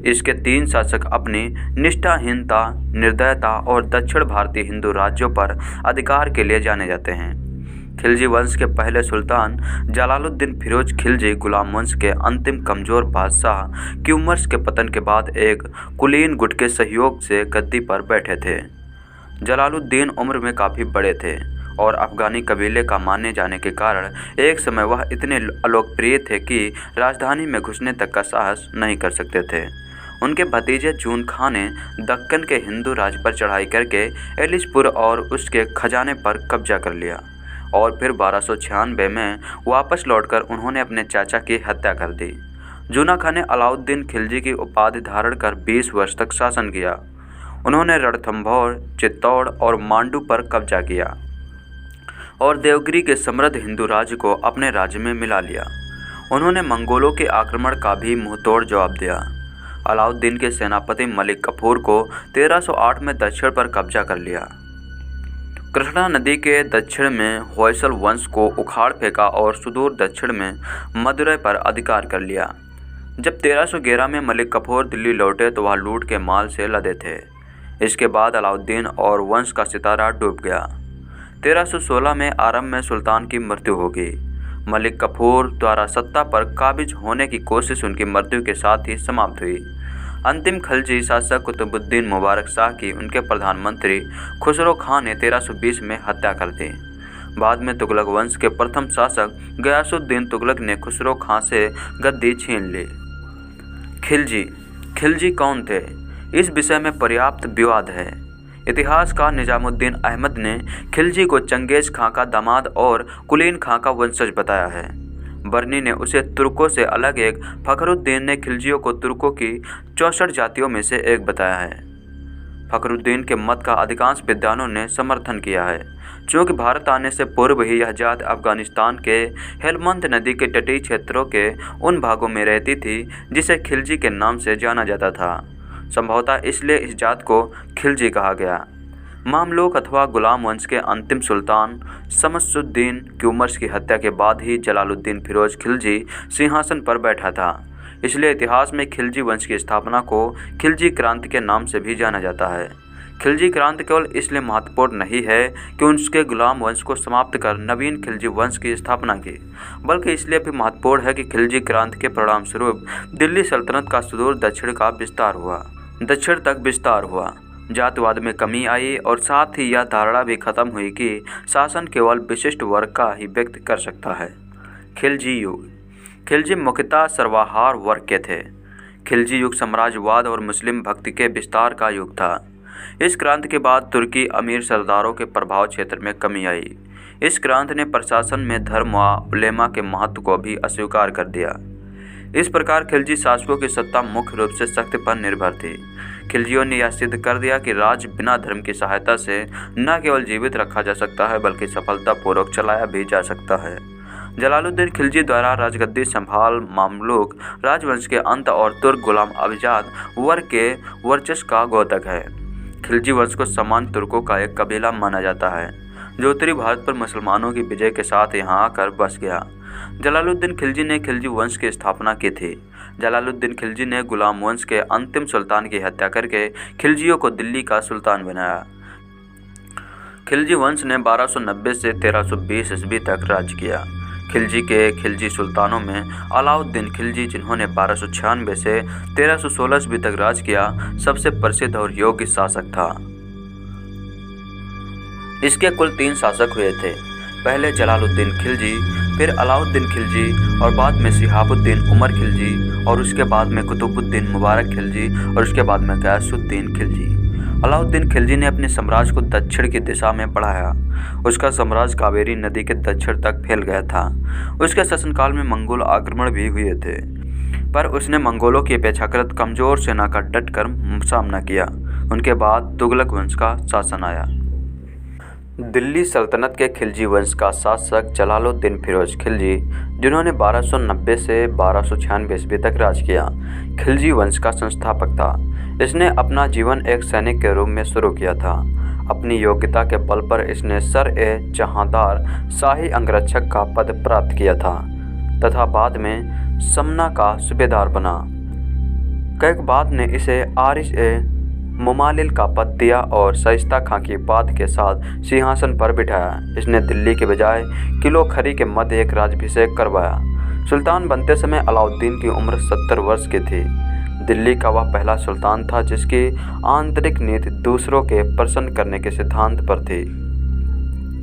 Speaker 3: इसके 3 शासक अपनी निष्ठाहीनता, निर्दयता और दक्षिण भारतीय हिंदू राज्यों पर अधिकार के लिए जाने जाते हैं। खिलजी वंश के पहले सुल्तान जलालुद्दीन फिरोज खिलजी गुलाम वंश के अंतिम कमजोर बादशाह क्यूमर्स के पतन के बाद एक कुलीन गुट के सहयोग से गद्दी पर बैठे थे। जलालुद्दीन उम्र में काफ़ी बड़े थे और अफगानी कबीले का माने जाने के कारण एक समय वह इतने अलोकप्रिय थे कि राजधानी में घुसने तक का साहस नहीं कर सकते थे। उनके भतीजे जून खां ने दक्कन के हिंदू राज पर चढ़ाई करके एलिसपुर और उसके खजाने पर कब्जा कर लिया और फिर 1296 में वापस लौटकर उन्होंने अपने चाचा की हत्या कर दी। जूना खां ने अलाउद्दीन खिलजी की उपाधि धारण कर 20 वर्ष तक शासन किया। उन्होंने रणथंभौर, चित्तौड़ और मांडू पर कब्जा किया और देवगिरी के समृद्ध हिंदू राज्य को अपने राज्य में मिला लिया। उन्होंने मंगोलों के आक्रमण का भी मुंहतोड़ जवाब दिया। अलाउद्दीन के सेनापति मलिक कफूर को 1308 में दक्षिण पर कब्जा कर लिया। कृष्णा नदी के दक्षिण में होयसल वंश को उखाड़ फेंका और सुदूर दक्षिण में मदुरै पर अधिकार कर लिया। जब 1311 में मलिक कफूर दिल्ली लौटे तो वह लूट के माल से लदे थे। इसके बाद अलाउद्दीन और वंश का सितारा डूब गया। 1316 में आरंभ में सुल्तान की मृत्यु होगी। मलिक कफूर द्वारा सत्ता पर काबिज होने की कोशिश उनकी मृत्यु के साथ ही समाप्त हुई। अंतिम खलजी शासक कुतुबुद्दीन मुबारक शाह की उनके प्रधानमंत्री खुसरो खां ने 1320 में हत्या कर दी। बाद में तुगलक वंश के प्रथम शासक गयासुद्दीन तुगलक ने खुसरो खां से गद्दी छीन ली। खिलजी कौन थे, इस विषय में पर्याप्त विवाद है। इतिहासकार निजामुद्दीन अहमद ने खिलजी को चंगेज खां का दामाद और कुलीन खां का वंशज बताया है। बर्नी ने उसे तुर्कों से अलग एक, फखरुद्दीन ने खिलजियों को तुर्कों की 64 जातियों में से एक बताया है। फखरुद्दीन के मत का अधिकांश विद्वानों ने समर्थन किया है, चूँकि भारत आने से पूर्व ही यह जात अफगानिस्तान के हेलमंद नदी के तटीय क्षेत्रों के उन भागों में रहती थी जिसे खिलजी के नाम से जाना जाता था। संभवतः इसलिए इस जात को खिलजी कहा गया। मामलूक अथवा गुलाम वंश के अंतिम सुल्तान शमसुद्दीन क्यूमर्स की हत्या के बाद ही जलालुद्दीन फिरोज खिलजी सिंहासन पर बैठा था। इसलिए इतिहास में खिलजी वंश की स्थापना को खिलजी क्रांति के नाम से भी जाना जाता है। खिलजी क्रांति केवल इसलिए महत्वपूर्ण नहीं है कि उसके गुलाम वंश को समाप्त कर नवीन खिलजी वंश की स्थापना की, बल्कि इसलिए भी महत्वपूर्ण है कि खिलजी क्रांति के परिणाम स्वरूप दिल्ली सल्तनत का सुदूर दक्षिण तक विस्तार हुआ। जातिवाद में कमी आई और साथ ही यह धारणा भी खत्म हुई कि शासन केवल विशिष्ट वर्ग का ही व्यक्त कर सकता है। खिलजी युग। खिलजी मुख्यतः सर्वाहार वर्ग के थे। खिलजी युग साम्राज्यवाद और मुस्लिम भक्ति के विस्तार का युग था। इस क्रांति के बाद तुर्की अमीर सरदारों के प्रभाव क्षेत्र में कमी आई। इस क्रांति ने प्रशासन में धर्म व उलेमा के महत्व को भी अस्वीकार कर दिया। इस प्रकार खिलजी शासकों की सत्ता मुख्य रूप से शक्ति पर निर्भर थी। खिलजियों ने यह सिद्ध कर दिया कि राज्य बिना धर्म की सहायता से न केवल जीवित रखा जा सकता है बल्कि सफलतापूर्वक चलाया भी जा सकता है। जलालुद्दीन खिलजी द्वारा राजगद्दी संभाल मामलूक राजवंश के अंत और तुर्क गुलाम अभिजात वर्ग के वर्चस्व का द्योतक है। खिलजी वंश को समान तुर्कों का एक कबीला माना जाता है जो उत्तरी भारत पर मुसलमानों की विजय के साथ यहाँ आकर बस गया। जलालुद्दीन खिलजी ने खिलजी वंश की स्थापना की थी। जलालुद्दीन खिलजी ने गुलाम वंश के अंतिम सुल्तान की हत्या करके खिलजियों को दिल्ली का सुल्तान बनाया। खिलजी वंश ने 1290 से 1320 ईस्वी तक राज किया। खिलजी के खिलजी सुल्तानों में अलाउद्दीन खिलजी, जिन्होंने 1296 से 1316 ईस्वी तक राज किया, सबसे प्रसिद्ध और योग्य शासक था। इसके कुल 3 शासक हुए थे। पहले जलालुद्दीन खिलजी, फिर अलाउद्दीन खिलजी और बाद में शिहाबुद्दीन उमर खिलजी और उसके बाद में कुतुबुद्दीन मुबारक खिलजी और उसके बाद में गयासुद्दीन खिलजी। अलाउद्दीन खिलजी ने अपने साम्राज्य को दक्षिण की दिशा में बढ़ाया। उसका साम्राज्य कावेरी नदी के दक्षिण तक फैल गया था। उसके शासनकाल में मंगोल आक्रमण भी हुए थे, पर उसने मंगोलों की अपेक्षाकृत कमजोर सेना का डटकर सामना किया। उनके बाद तुगलक वंश का शासन आया। दिल्ली सल्तनत के खिलजी वंश का शासक जलालुद्दीन फिरोज खिलजी, जिन्होंने 1290 से 1296 ईस्वी तक राज किया, खिलजी वंश का संस्थापक था। इसने अपना जीवन एक सैनिक के रूप में शुरू किया था। अपनी योग्यता के बल पर इसने सर-ए-जहांदार शाही अंगरक्षक का पद प्राप्त किया था तथा बाद में समना का सूबेदार बना। कैकबाद ने इसे आरिश-ए-मुमालिल का पद दिया और शाइस्ता खां की उपाधि के साथ सिंहासन पर बिठाया। इसने दिल्ली के बजाय किलो खरी के मध्य एक राज्याभिषेक करवाया। सुल्तान बनते समय अलाउद्दीन की उम्र 70 वर्ष की थी। दिल्ली का वह पहला सुल्तान था जिसकी आंतरिक नीति दूसरों के प्रसन्न करने के सिद्धांत पर थी।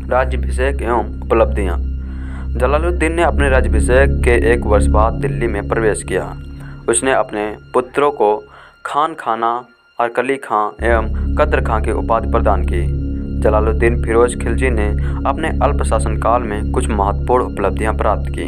Speaker 3: राज्याभिषेक एवं उपलब्धियाँ। जलालुद्दीन ने अपने राज्याभिषेक के 1 वर्ष बाद दिल्ली में प्रवेश किया। उसने अपने पुत्रों को खान खाना, अरकली खां एवं कद्र खां की उपाधि प्रदान की। जलालुद्दीन फिरोज खिलजी ने अपने अल्प शासनकाल में कुछ महत्वपूर्ण उपलब्धियां प्राप्त की।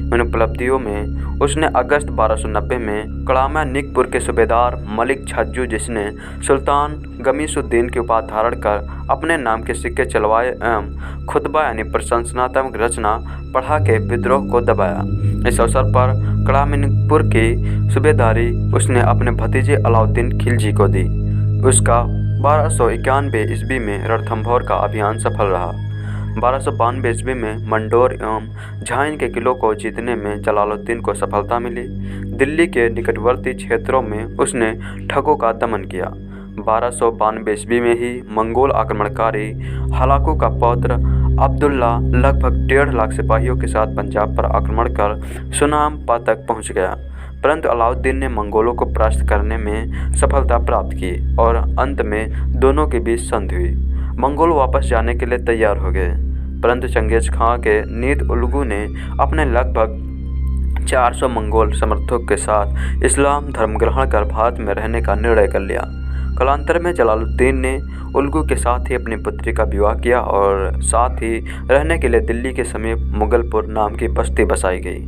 Speaker 3: इन उपलब्धियों में उसने अगस्त 1290 में कड़ामा निकपुर के सूबेदार मलिक छज्जू, जिसने सुल्तान गमीसुद्दीन की उपाधि धारण कर अपने नाम के सिक्के चलवाए एवं खुतबा यानी प्रशंसनात्मक रचना पढ़ा के विद्रोह को दबाया। इस अवसर पर कड़ामा की सूबेदारी उसने अपने भतीजे अलाउद्दीन खिलजी को दी। उसका 1291 ईस्वी में रणथंभौर का अभियान सफल रहा। 1292 ईस्वी में मंडोर एवं झाइन के किलों को जीतने में जलालुद्दीन को सफलता मिली। दिल्ली के निकटवर्ती क्षेत्रों में उसने ठगों का दमन किया। 1292 ईस्वी में ही मंगोल आक्रमणकारी हलाकू का पौत्र अब्दुल्ला लगभग 1.5 लाख सिपाहियों के साथ पंजाब पर आक्रमण कर सुनामपा तक पहुंच गया, परंतु अलाउद्दीन ने मंगोलों को परास्त करने में सफलता प्राप्त की और अंत में दोनों के बीच संधि हुई। मंगोल वापस जाने के लिए तैयार हो गए, परंतु चंगेज खां के नीत उलगू ने अपने लगभग 400 मंगोल समर्थकों के साथ इस्लाम धर्म ग्रहण कर भारत में रहने का निर्णय कर लिया। कालांतर में जलालुद्दीन ने उलगू के साथ ही अपनी पुत्री का विवाह किया और साथ ही रहने के लिए दिल्ली के समीप मुगलपुर नाम की बस्ती बसाई गई।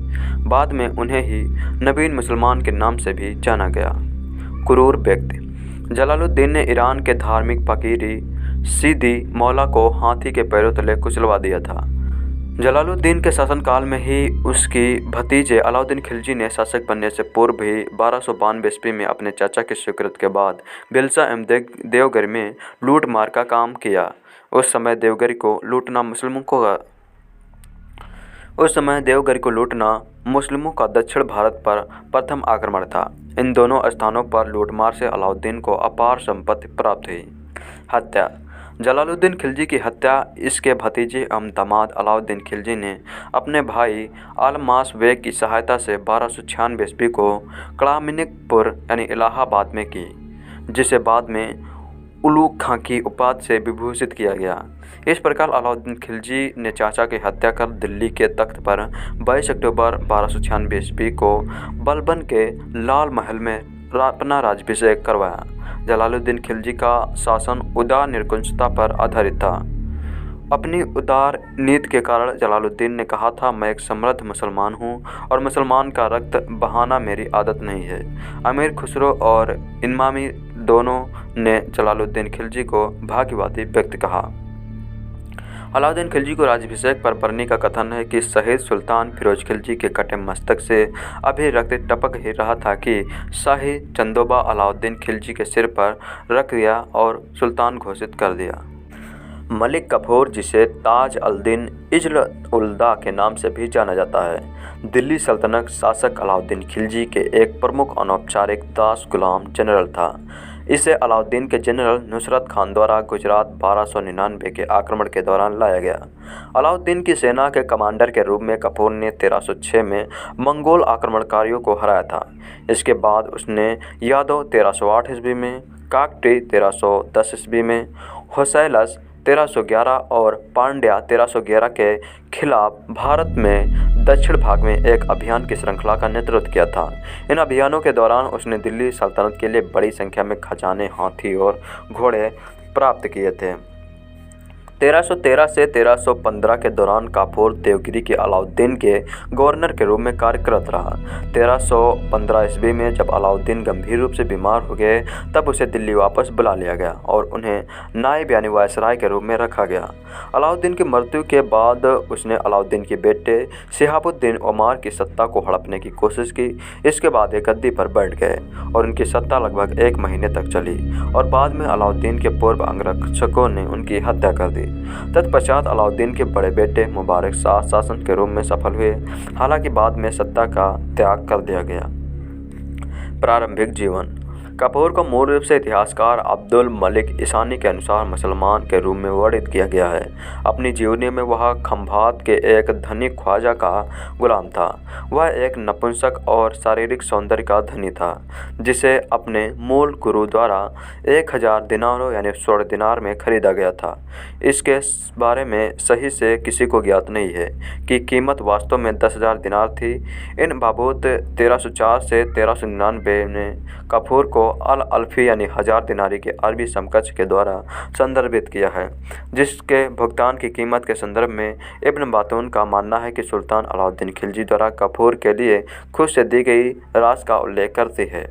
Speaker 3: बाद में उन्हें ही नवीन मुसलमान के नाम से भी जाना गया। क्रूर व्यक्ति। जलालुद्दीन ने ईरान के धार्मिक फकीरी सीदी मौला को हाथी के पैरों तले कुचलवा दिया था। जलालुद्दीन के शासनकाल में ही उसकी भतीजे अलाउद्दीन खिलजी ने शासक बनने से पूर्व ही 1292 ईस्वी में अपने चाचा की स्वीकृति के बाद भिलसा एवं देवगिरी में लूट मार का काम किया। उस समय देवगिरी को लूटना मुस्लिमों का दक्षिण भारत पर प्रथम आक्रमण था। इन दोनों स्थानों पर लूटमार से अलाउद्दीन को अपार संपत्ति प्राप्त हुई। हत्या। जलालुद्दीन खिलजी की हत्या इसके भतीजे एवं दामाद अलाउद्दीन खिलजी ने अपने भाई अलमास बेग की सहायता से 1296 ईस्वी को कड़ामिनिकपुर यानी इलाहाबाद में की, जिसे बाद में उलूग खां की उपाधि से विभूषित किया गया। इस प्रकार अलाउद्दीन खिलजी ने चाचा की हत्या कर दिल्ली के तख्त पर 22 अक्टूबर 1296 ईस्वी को बलबन के लाल महल में अपना राज्याभिषेक करवाया। जलालुद्दीन खिलजी का शासन उदार निरंकुशता पर आधारित था। अपनी उदार नीति के कारण जलालुद्दीन ने कहा था, मैं एक समृद्ध मुसलमान हूँ और मुसलमान का रक्त बहाना मेरी आदत नहीं है। अमीर खुसरो और इमामी दोनों ने जलालुद्दीन खिलजी को भाग्यवादी व्यक्ति कहा। अलाउद्दीन खिलजी को राज्याभिषेक पर पढ़ने का कथन है कि शहीद सुल्तान फिरोज खिलजी के कटे मस्तक से अभी रक्त टपक ही रहा था कि शाही चंदोबा अलाउद्दीन खिलजी के सिर पर रख दिया और सुल्तान घोषित कर दिया। मलिक कफूर, जिसे ताज अल-दीन इज्ल-उल-दौला के नाम से भी जाना जाता है, दिल्ली सल्तनत शासक अलाउद्दीन खिलजी के एक प्रमुख अनौपचारिक दास गुलाम जनरल था। इसे अलाउद्दीन के जनरल नुसरत खान द्वारा गुजरात 1299 के आक्रमण के दौरान लाया गया। अलाउद्दीन की सेना के कमांडर के रूप में कपूर ने 1306 में मंगोल आक्रमणकारियों को हराया था। इसके बाद उसने यादव 1308 ईस्वी में, काकटी 1310 ईस्वी में, होसैलस 1311 और पांड्या 1311 के खिलाफ भारत में दक्षिण भाग में एक अभियान की श्रृंखला का नेतृत्व किया था। इन अभियानों के दौरान उसने दिल्ली सल्तनत के लिए बड़ी संख्या में खजाने, हाथी और घोड़े प्राप्त किए थे। 1313 से 1315 के दौरान काफूर देवगिरी के अलाउद्दीन के गवर्नर के रूप में कार्यरत रहा। 1315 ईस्वी में जब अलाउद्दीन गंभीर रूप से बीमार हो गए तब उसे दिल्ली वापस बुला लिया गया और उन्हें नायब यानी वायसराय के रूप में रखा गया। अलाउद्दीन की मृत्यु के बाद उसने अलाउद्दीन के बेटे शिहाबुद्दीन ओमार की सत्ता को हड़पने की कोशिश की। इसके बाद एक गद्दी पर बैठ गए और उनकी सत्ता लगभग 1 महीने तक चली और बाद में अलाउद्दीन के पूर्व अंगरक्षकों ने उनकी हत्या कर दी। तत्पश्चात अलाउद्दीन के बड़े बेटे मुबारक शाह शासक के रूप में सफल हुए, हालांकि बाद में सत्ता का त्याग कर दिया गया। प्रारंभिक जीवन। काफूर को मूल रूप से इतिहासकार अब्दुल मलिक ईसानी के अनुसार मुसलमान के रूप में वर्णित किया गया है। अपनी जीवनी में वह खंभात के एक धनिक ख्वाजा का गुलाम था। वह एक नपुंसक और शारीरिक सौंदर्य का धनी था, जिसे अपने मूल गुरु द्वारा 1000 दिनारों यानी 16 दिनार में खरीदा गया था। इसके बारे में सही से किसी को ज्ञात नहीं है कि कीमत वास्तव में 10,000 दिनार थी। इन बाबूत 1304 से 1399 में काफूर को अल-अल्फी यानी 1000 दिनारी के अरबी समकक्ष के द्वारा संदर्भित किया है, जिसके भुगतान की कीमत के संदर्भ में इब्न बातून का मानना है कि सुल्तान अलाउद्दीन खिलजी द्वारा काफूर के लिए खुद से दी गई राशि का उल्लेख करती है।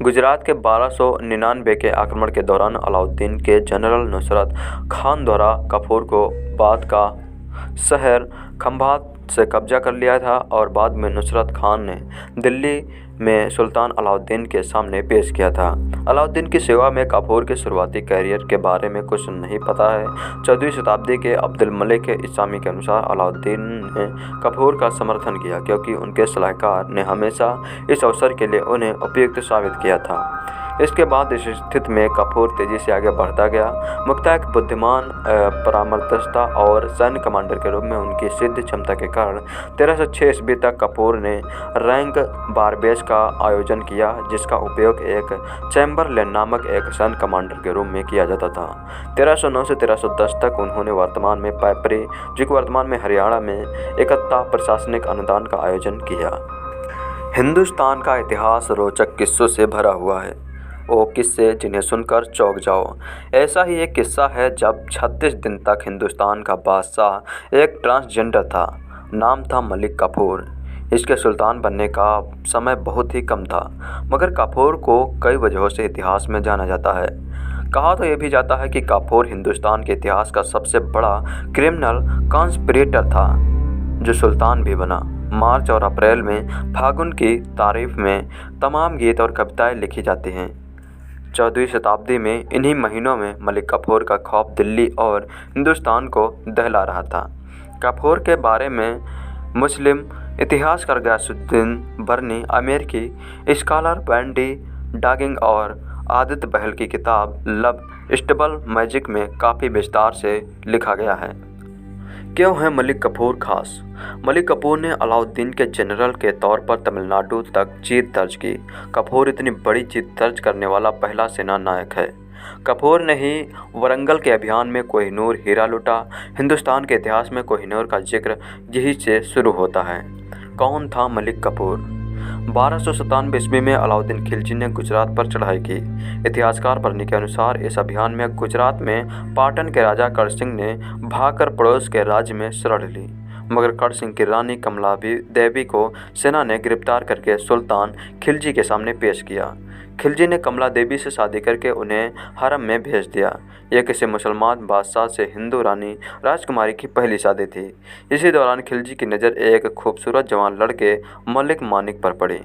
Speaker 3: गुजरात के 1299 के आक्रमण के दौरान अलाउद्दीन के जनरल नुसरत खान द्वारा काफूर को बाद का शहर खंभात से कब्जा कर लिया था और बाद में नुसरत खान ने दिल्ली में सुल्तान अलाउद्दीन के सामने पेश किया था। अलाउद्दीन की सेवा में काफूर के शुरुआती कैरियर के बारे में कुछ नहीं पता है। 14वीं शताब्दी के अब्दुल मलिक ईसामी के अनुसार अलाउद्दीन ने काफूर का समर्थन किया क्योंकि उनके सलाहकार ने हमेशा इस अवसर के लिए उन्हें उपयुक्त साबित किया था। इसके बाद इस स्थिति में काफूर तेजी से आगे बढ़ता गया। मुख्तार बुद्धिमान परामर्शदाता और सैन्य कमांडर के रूप में उनकी सिद्ध क्षमता के कारण 1306 ईस्वी तक काफूर ने रैंक बारबेज का आयोजन किया, जिसका उपयोग एक चैम्बरलेन नामक एक सैन्य कमांडर के रूप में किया जाता था। 1309 से 1310 तक उन्होंने वर्तमान में पैपरी, जो कि वर्तमान में हरियाणा में इकट्ठा प्रशासनिक अनुदान का आयोजन किया। हिंदुस्तान का इतिहास रोचक किस्सों से भरा हुआ है। वो किस्से जिन्हें सुनकर चौंक जाओ। ऐसा ही एक किस्सा है जब 36 दिन तक हिंदुस्तान का बादशाह एक ट्रांसजेंडर था। नाम था मलिक काफूर। इसके सुल्तान बनने का समय बहुत ही कम था, मगर काफूर को कई वजहों से इतिहास में जाना जाता है। कहा तो यह भी जाता है कि काफूर हिंदुस्तान के इतिहास का सबसे बड़ा क्रिमिनल कॉन्स्पिरेटर था जो सुल्तान भी बना। मार्च और अप्रैल में फागुन की तारीफ में तमाम गीत और कविताएं लिखी जाती हैं। 14वीं शताब्दी में इन्हीं महीनों में मलिक काफूर का खौफ दिल्ली और हिंदुस्तान को दहला रहा था। काफूर के बारे में मुस्लिम इतिहासकार गयासुद्दीन बरनी, अमेरिकी स्कॉलर वेंडी डागिंग और आदित्य बहल की किताब लव स्टबल मैजिक में काफ़ी विस्तार से लिखा गया है। क्यों है मलिक काफूर खास? मलिक काफूर ने अलाउद्दीन के जनरल के तौर पर तमिलनाडु तक जीत दर्ज की। काफूर इतनी बड़ी जीत दर्ज करने वाला पहला सेना नायक है। काफूर ने ही वरंगल के अभियान में कोहिनूर हीरा लूटा। हिंदुस्तान के इतिहास में कोहिनूर का जिक्र यही से शुरू होता है। कौन था मलिक काफूर? 1297 ईस्वी में अलाउद्दीन खिलजी ने गुजरात पर चढ़ाई की। इतिहासकार बरनी के अनुसार इस अभियान में गुजरात में पाटन के राजा कर सिंह ने भागकर पड़ोस के राज्य में शरण ली, मगर कर सिंह की रानी कमला देवी को सेना ने गिरफ्तार करके सुल्तान खिलजी के सामने पेश किया। खिलजी ने कमला देवी से शादी करके उन्हें हरम में भेज दिया। यह किसी मुसलमान बादशाह से हिंदू रानी राजकुमारी की पहली शादी थी। इसी दौरान खिलजी की नज़र एक खूबसूरत जवान लड़के मलिक मानिक पर पड़ी।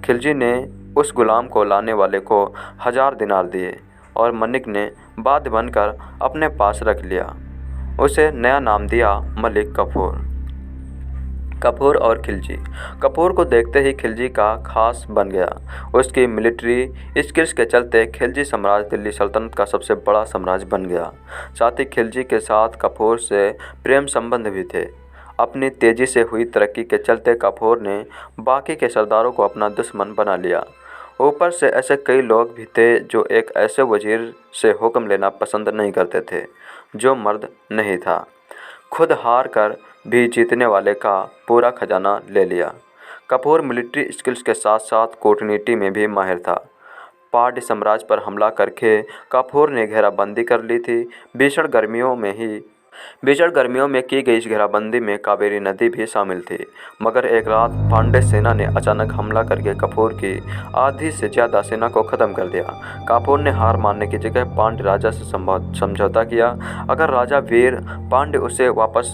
Speaker 3: खिलजी ने उस गुलाम को लाने वाले को 1000 दिनार दिए और मनिक ने बाध्य बनकर अपने पास रख लिया। उसे नया नाम दिया मलिक काफूर। काफूर और खिलजी। काफूर को देखते ही खिलजी का खास बन गया। उसकी मिलिट्री स्किल्स के चलते खिलजी साम्राज्य दिल्ली सल्तनत का सबसे बड़ा साम्राज्य बन गया। साथ ही खिलजी के साथ काफूर से प्रेम संबंध भी थे। अपनी तेज़ी से हुई तरक्की के चलते काफूर ने बाकी के सरदारों को अपना दुश्मन बना लिया। ऊपर से ऐसे कई लोग भी थे जो एक ऐसे वजीर से हुक्म लेना पसंद नहीं करते थे जो मर्द नहीं था। खुद हार कर भी जीतने वाले का पूरा खजाना ले लिया। काफूर मिलिट्री स्किल्स के साथ साथ कूटनीति में भी माहिर था। पांड्य साम्राज्य पर हमला करके काफूर ने घेराबंदी कर ली थी। भीषण गर्मियों में की गई इस घेराबंदी में कावेरी नदी भी शामिल थी। मगर एक रात पांड्य सेना ने अचानक हमला करके काफूर की आधी से ज़्यादा सेना को ख़त्म कर दिया। काफूर ने हार मानने की जगह पांड्य राजा से समझौता किया। अगर राजा वीर पांड्य उसे वापस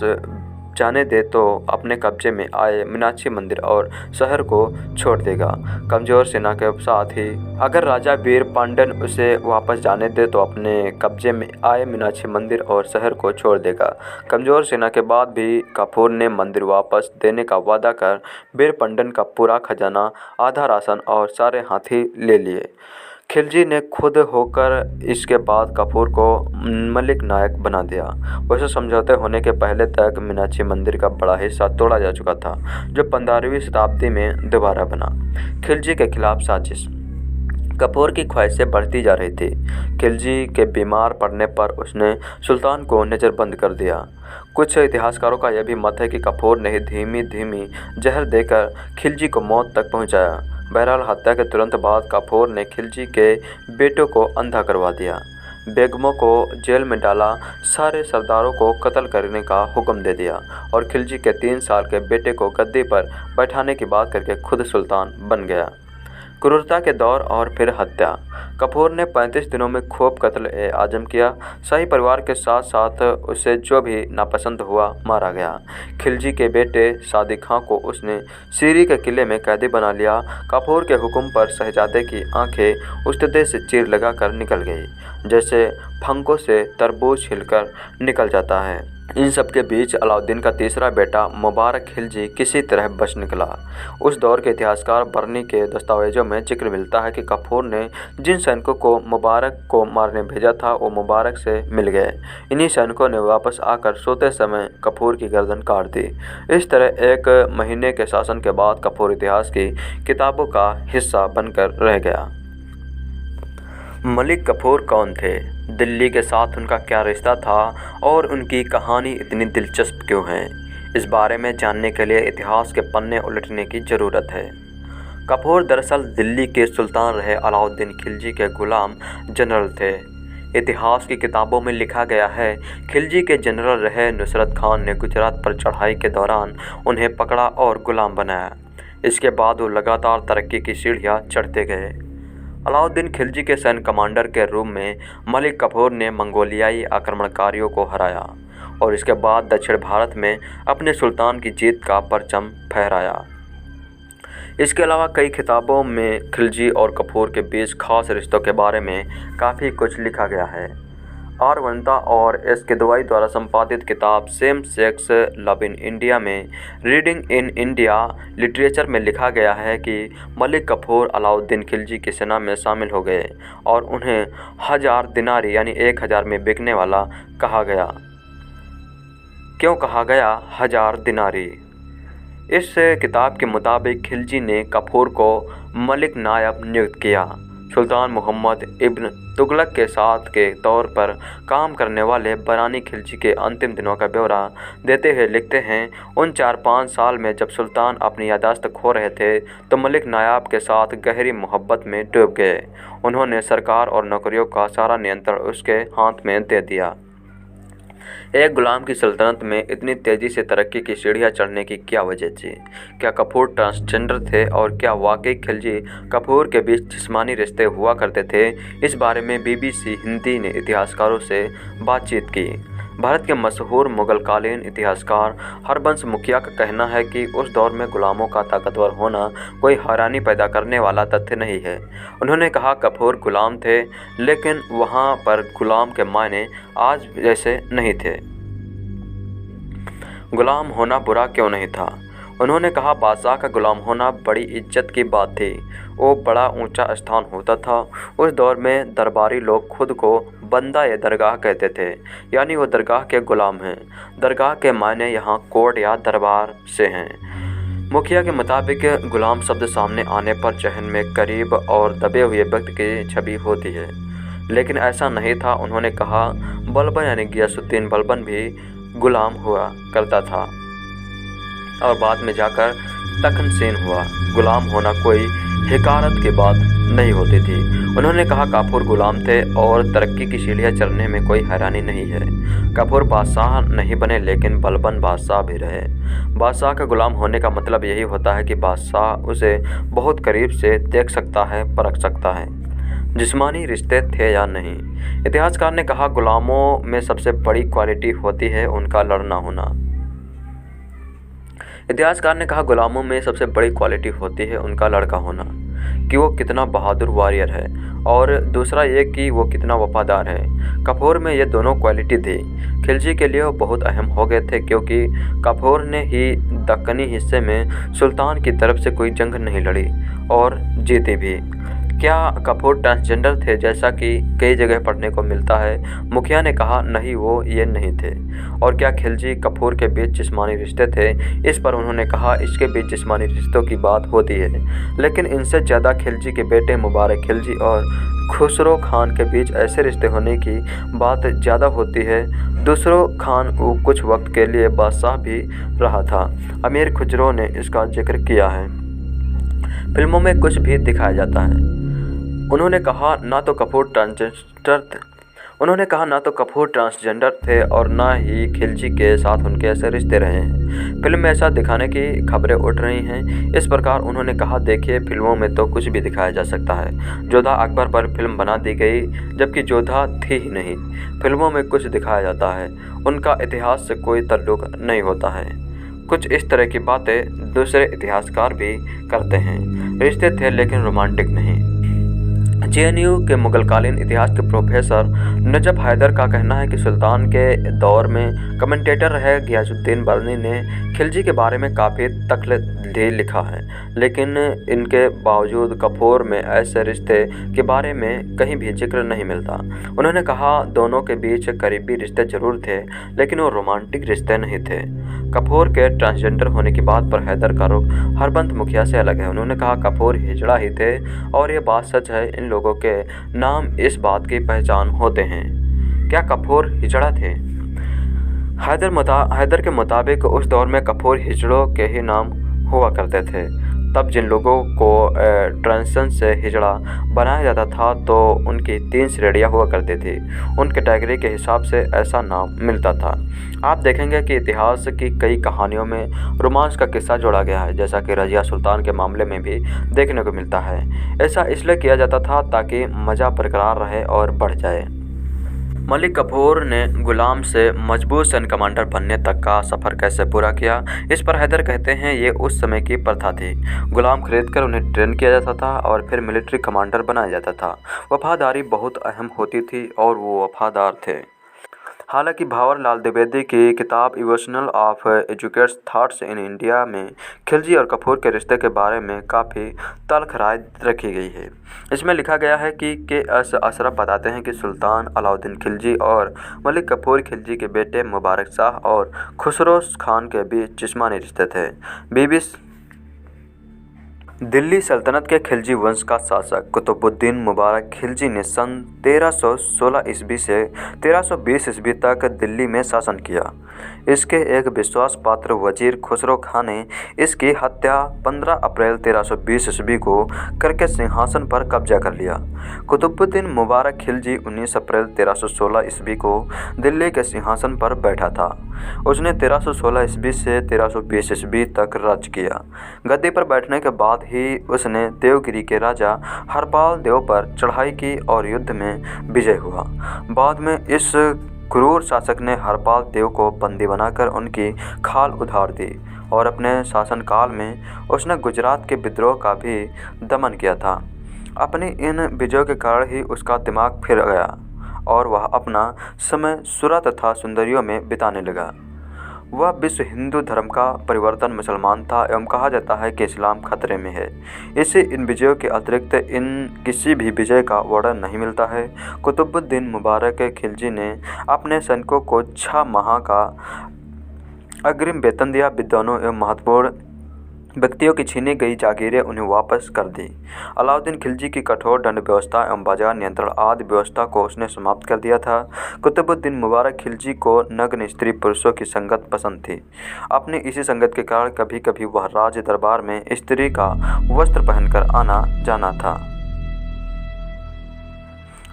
Speaker 3: जाने दे तो अपने कब्जे में आए मीनाक्षी मंदिर और शहर को छोड़ देगा। कमजोर सेना के साथ ही अगर राजा वीर पांड्यन उसे वापस जाने दे तो अपने कब्जे में आए मीनाक्षी मंदिर और शहर को छोड़ देगा। कमजोर सेना के बाद भी काफूर ने मंदिर वापस देने का वादा कर वीर पांड्यन का पूरा खजाना, आधा राशन और सारे हाथी ले लिए। खिलजी ने खुद होकर इसके बाद काफूर को मलिक नायक बना दिया। वैसे समझौते होने के पहले तक मीनाक्षी मंदिर का बड़ा हिस्सा तोड़ा जा चुका था, जो 15वीं शताब्दी में दोबारा बना। खिलजी के खिलाफ साजिश। काफूर की ख्वाहिशें बढ़ती जा रही थी। खिलजी के बीमार पड़ने पर उसने सुल्तान को नज़रबंद कर दिया। कुछ इतिहासकारों का यह भी मत है कि काफूर ने धीमी धीमी जहर देकर खिलजी को मौत तक पहुंचाया। बहरहाल हत्या के तुरंत बाद काफूर ने खिलजी के बेटों को अंधा करवा दिया, बेगमों को जेल में डाला, सारे सरदारों को कत्ल करने का हुक्म दे दिया और खिलजी के 3 साल के बेटे को गद्दी पर बैठाने की बात करके खुद सुल्तान बन गया। क्रूरता के दौर और फिर हत्या। काफूर ने 35 दिनों में खूब कत्ल-ए-आज़म किया। शाही परिवार के साथ साथ उसे जो भी नापसंद हुआ मारा गया। खिलजी के बेटे सादी खां को उसने सीरी के किले में कैदी बना लिया। काफूर के हुक्म पर शहजादे की आंखें उस्तदे से चीर लगाकर निकल गई, जैसे फंकों से तरबूज छिलकर निकल जाता है। इन सब के बीच अलाउद्दीन का तीसरा बेटा मुबारक खिलजी किसी तरह बच निकला। उस दौर के इतिहासकार बर्नी के दस्तावेजों में जिक्र मिलता है कि काफूर ने जिन सैनिकों को मुबारक को मारने भेजा था वो मुबारक से मिल गए। इन्हीं सैनिकों ने वापस आकर सोते समय काफूर की गर्दन काट दी। इस तरह 1 महीने के शासन के बाद काफूर इतिहास की किताबों का हिस्सा बनकर रह गया। मलिक काफूर कौन थे, दिल्ली के साथ उनका क्या रिश्ता था और उनकी कहानी इतनी दिलचस्प क्यों है, इस बारे में जानने के लिए इतिहास के पन्ने उलटने की ज़रूरत है। काफूर दरअसल दिल्ली के सुल्तान रहे अलाउद्दीन खिलजी के गुलाम जनरल थे। इतिहास की किताबों में लिखा गया है, खिलजी के जनरल रहे नुसरत खान ने गुजरात पर चढ़ाई के दौरान उन्हें पकड़ा और गुलाम बनाया। इसके बाद वो लगातार तरक्की की सीढ़ियाँ चढ़ते गए। अलाउद्दीन खिलजी के सैन्य कमांडर के रूप में मलिक काफूर ने मंगोलियाई आक्रमणकारियों को हराया और इसके बाद दक्षिण भारत में अपने सुल्तान की जीत का परचम फहराया। इसके अलावा कई किताबों में खिलजी और काफूर के बीच खास रिश्तों के बारे में काफ़ी कुछ लिखा गया है। आर वनिता और एस किदवाई द्वारा संपादित किताब same sex love in India में रीडिंग इन इंडिया लिटरेचर में लिखा गया है कि मलिक काफूर अलाउद्दीन खिलजी की सेना में शामिल हो गए और उन्हें 1000 दिनारी यानी 1000 में बिकने वाला कहा गया। क्यों कहा गया 1000 दिनारी? इस किताब के मुताबिक खिलजी ने काफूर को मलिक नायब नियुक्त किया। सुल्तान मोहम्मद इब्न तुगलक के साथ के तौर पर काम करने वाले बरानी खिलजी के अंतिम दिनों का ब्यौरा देते हुए लिखते हैं, उन 4-5 साल में जब सुल्तान अपनी यादाश्त खो रहे थे तो मलिक नायाब के साथ गहरी मोहब्बत में डूब गए। उन्होंने सरकार और नौकरियों का सारा नियंत्रण उसके हाथ में दे दिया। एक गुलाम की सल्तनत में इतनी तेज़ी से तरक्की की सीढ़ियाँ चढ़ने की क्या वजह थी? क्या काफूर ट्रांसजेंडर थे और क्या वाकई खिलजी काफूर के बीच जिस्मानी रिश्ते हुआ करते थे? इस बारे में BBC हिंदी ने इतिहासकारों से बातचीत की। भारत के मशहूर मुगलकालीन इतिहासकार हरबंश मुखिया का कहना है कि उस दौर में गुलामों का ताकतवर होना कोई हैरानी पैदा करने वाला तथ्य नहीं है। उन्होंने कहा, काफूर गुलाम थे, लेकिन वहाँ पर गुलाम के मायने आज जैसे नहीं थे। गुलाम होना बुरा क्यों नहीं था? उन्होंने कहा, बादशाह का गुलाम होना बड़ी इज्जत की बात थी। वो बड़ा ऊंचा स्थान होता था। उस दौर में दरबारी लोग खुद को बंदा ए दरगाह कहते थे, यानी वो दरगाह के गुलाम हैं। दरगाह के मायने यहाँ कोर्ट या दरबार से हैं। मुखिया के मुताबिक गुलाम शब्द सामने आने पर जहन में करीब और दबे हुए व्यक्ति की छवि होती है, लेकिन ऐसा नहीं था। उन्होंने कहा, बलबन यानी गियासुद्दीन बलबन भी गुलाम हुआ करता था। और बाद में जाकर तखनसेन हुआ। गुलाम होना कोई हिकारत की बात नहीं होती थी। उन्होंने कहा काफूर गुलाम थे और तरक्की की सीढ़ियां चढ़ने में कोई हैरानी नहीं है। काफूर बादशाह नहीं बने लेकिन बलबन बादशाह भी रहे। बादशाह का गुलाम होने का मतलब यही होता है कि बादशाह उसे बहुत करीब से देख सकता है, परख सकता है, जिस्मानी रिश्ते थे या नहीं। इतिहासकार ने कहा गुलामों में सबसे बड़ी क्वालिटी होती है उनका लड़ना होना। इतिहासकार ने कहा गुलामों में सबसे बड़ी क्वालिटी होती है उनका लड़का होना, कि वो कितना बहादुर वॉरियर है और दूसरा ये कि वो कितना वफादार है। काफूर में ये दोनों क्वालिटी थी। खिलजी के लिए वो बहुत अहम हो गए थे क्योंकि काफूर ने ही दक्कनी हिस्से में सुल्तान की तरफ से कोई जंग नहीं लड़ी और जीती भी। क्या काफूर ट्रांसजेंडर थे जैसा कि कई जगह पढ़ने को मिलता है? मुखिया ने कहा नहीं, वो ये नहीं थे। और क्या खिलजी काफूर के बीच जिस्मानी रिश्ते थे? इस पर उन्होंने कहा इसके बीच जिस्मानी रिश्तों की बात होती है, लेकिन इनसे ज़्यादा खिलजी के बेटे मुबारक खिलजी और खुसरो खान के बीच ऐसे रिश्ते होने की बात ज़्यादा होती है। खुसरो खान कुछ वक्त के लिए बादशाह भी रहा था। अमीर खुसरो ने इसका जिक्र किया है। फिल्मों में कुछ भी दिखाया जाता है। उन्होंने कहा ना तो काफूर ट्रांसजेंडर थे और ना ही खिलजी के साथ उनके ऐसे रिश्ते रहे हैं। फिल्म में ऐसा दिखाने की खबरें उठ रही हैं। इस प्रकार उन्होंने कहा देखिए फिल्मों में तो कुछ भी दिखाया जा सकता है। जोधा अकबर पर फिल्म बना दी गई जबकि जोधा थी ही नहीं। फिल्मों में कुछ दिखाया जाता है, उनका इतिहास से कोई ताल्लुक नहीं होता है। कुछ इस तरह की बातें दूसरे इतिहासकार भी करते हैं। रिश्ते थे लेकिन रोमांटिक नहीं। जेएनयू के मुगलकालीन इतिहास के प्रोफेसर नजफ हैदर का कहना है कि सुल्तान के दौर में कमेंटेटर रहे गियासुद्दीन बरनी ने खिलजी के बारे में काफ़ी तखलीदी लिखा है, लेकिन इनके बावजूद काफूर में ऐसे रिश्ते के बारे में कहीं भी जिक्र नहीं मिलता। उन्होंने कहा दोनों के बीच करीबी रिश्ते जरूर थे लेकिन वो रोमांटिक रिश्ते नहीं थे। काफूर के ट्रांसजेंडर होने की बात पर हैदर का रुख हरबंत मुखिया से अलग है। उन्होंने कहा काफूर हिजड़ा ही थे और ये बात सच है। इन लोगों के नाम इस बात की पहचान होते हैं। क्या काफूर हिजड़ा थे? हैदर के मुताबिक उस दौर में काफूर हिजड़ों के ही नाम हुआ करते थे। तब जिन लोगों को ट्रांसन से हिजड़ा बनाया जाता था तो उनकी 3 श्रेणियाँ हुआ करती थी। उन कैटेगरी के हिसाब से ऐसा नाम मिलता था। आप देखेंगे कि इतिहास की कई कहानियों में रोमांस का किस्सा जोड़ा गया है, जैसा कि रजिया सुल्तान के मामले में भी देखने को मिलता है। ऐसा इसलिए किया जाता था ताकि मज़ा बरकरार रहे और बढ़ जाए। मलिक काफूर ने गुलाम से मजबूत सैन्य कमांडर बनने तक का सफ़र कैसे पूरा किया? इस पर हैदर कहते हैं ये उस समय की प्रथा थी। गुलाम खरीदकर उन्हें ट्रेन किया जाता था और फिर मिलिट्री कमांडर बनाया जाता था। वफादारी बहुत अहम होती थी और वो वफादार थे। हालांकि भावर लाल द्विवेदी की किताब evolution of educates thoughts in India में खिलजी और काफूर के रिश्ते के बारे में काफ़ी तल्ख राय रखी गई है। इसमें लिखा गया है कि के.एस. अशरफ बताते हैं कि सुल्तान अलाउद्दीन खिलजी और मलिक काफूर खिलजी के बेटे मुबारक शाह और खुसरो खान के बीच जिस्मानी रिश्ते थे। बीबी दिल्ली सल्तनत के खिलजी वंश का शासक कुतुबुद्दीन मुबारक खिलजी ने सन 1316 ईस्वी से 1320 ईस्वी तक दिल्ली में शासन किया। इसके एक विश्वास पात्र वजीर खुसरो खान ने इसकी हत्या 15 अप्रैल 1320 ईस्वी को करके सिंहासन पर कब्जा कर लिया। कुतुबुद्दीन मुबारक खिलजी 19 अप्रैल 1316 ईस्वी को दिल्ली के सिंहासन पर बैठा था। उसने 1316 ईस्वी से 1320 ईस्वी तक राज किया। गद्दी पर बैठने के बाद ही उसने देवगिरी के राजा हरपाल देव पर चढ़ाई की और युद्ध में विजय हुआ। बाद में इस क्रूर शासक ने हरपाल देव को बंदी बनाकर उनकी खाल उधार दी और अपने शासनकाल में उसने गुजरात के विद्रोह का भी दमन किया था। अपनी इन विजयों के कारण ही उसका दिमाग फिर गया और वह अपना समय सुरा तथा सुंदरियों में बिताने लगा। वह विश्व हिंदू धर्म का परिवर्तन मुसलमान था एवं कहा जाता है कि इस्लाम खतरे में है। इसे इन विजयों के अतिरिक्त इन किसी भी विजय का वर्णन नहीं मिलता है। कुतुबुद्दीन मुबारक खिलजी ने अपने सैनिकों को 6 माह का अग्रिम वेतन दिया। विद्वानों एवं महत्वपूर्ण व्यक्तियों की छीनी गई जागीरें उन्हें वापस कर दी। अलाउद्दीन खिलजी की कठोर दंड व्यवस्था एवं बाजार नियंत्रण आदि व्यवस्था को उसने समाप्त कर दिया था। कुतुबुद्दीन मुबारक खिलजी को नग्न स्त्री पुरुषों की संगत पसंद थी। अपनी इसी संगत के कारण कभी कभी वह राज दरबार में स्त्री का वस्त्र पहनकर आना जाना था।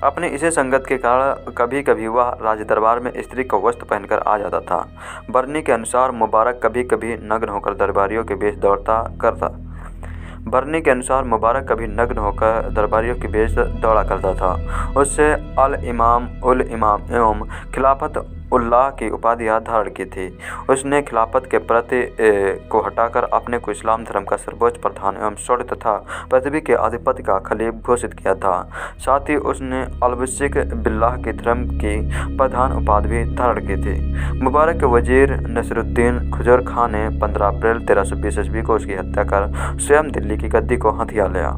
Speaker 3: अपनी इसी संगत के कारण कभी कभी वह राजदरबार में स्त्री का वस्त्र पहनकर आ जाता था। बरनी के अनुसार मुबारक कभी कभी नग्न होकर दरबारियों के बीच दौड़ा करता था। उससे अल इमाम, उल इमाम एवं खिलाफत उल्लाह की उपाधियाँ धारण की थी। उसने खिलाफत के प्रति को हटाकर अपने को इस्लाम धर्म का सर्वोच्च प्रधान एवं स्वर्ग तथा पृथ्वी के अधिपति का खलीफ घोषित किया था। साथ ही उसने अलविसिक बिल्लाह के धर्म की प्रधान उपाधि भी धारण की थी। मुबारक के वजीर नसरुद्दीन खुजर खान ने 15 अप्रैल 1320 ईस्वी को उसकी हत्या कर स्वयं दिल्ली की गद्दी को हथिया लिया।